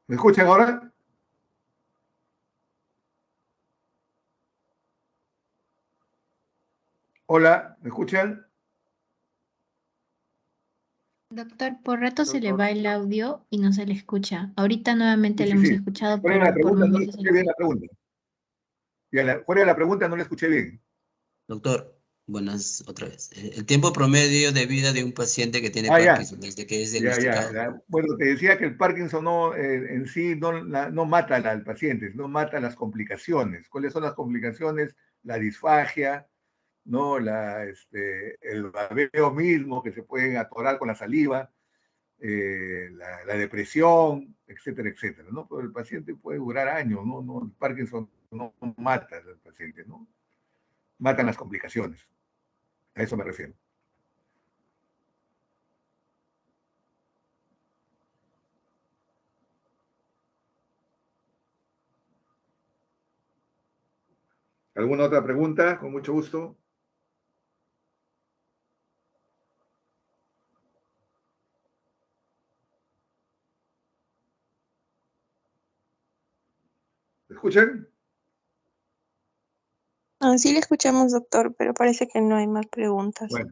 ¿me escuchan ahora? Hola, ¿me escuchan? Doctor, por rato se le Doctor. va el audio y no se le escucha. Ahorita nuevamente Sí, le sí, hemos sí. escuchado, ¿Cuál era la pero por pregunta? No le momentos se escuché le bien fue. la pregunta. ¿Cuál era la pregunta? No la escuché bien. Doctor, Buenas, otra vez. El tiempo promedio de vida de un paciente que tiene Ah, ya, Parkinson desde que es ya, diagnosticado. ya. Bueno, te decía que el Parkinson no, en sí no mata al paciente, no mata las complicaciones. ¿Cuáles son las complicaciones? La disfagia, ¿no? El babeo mismo, que se pueden atorar con la saliva, la depresión, etcétera, etcétera, ¿no? Pero el paciente puede durar años, ¿no? El Parkinson no mata al paciente, ¿no? Matan las complicaciones. A eso me refiero. ¿Alguna otra pregunta? Con mucho gusto. ¿Me escuchan? Sí le escuchamos, doctor, pero parece que no hay más preguntas. Bueno,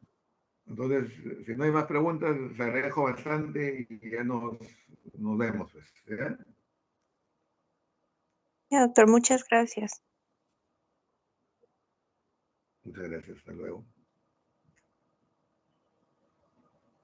entonces, si no hay más preguntas, les agradezco bastante y ya nos vemos. Pues, ¿ya? Ya, doctor, muchas gracias. Muchas gracias. Hasta luego.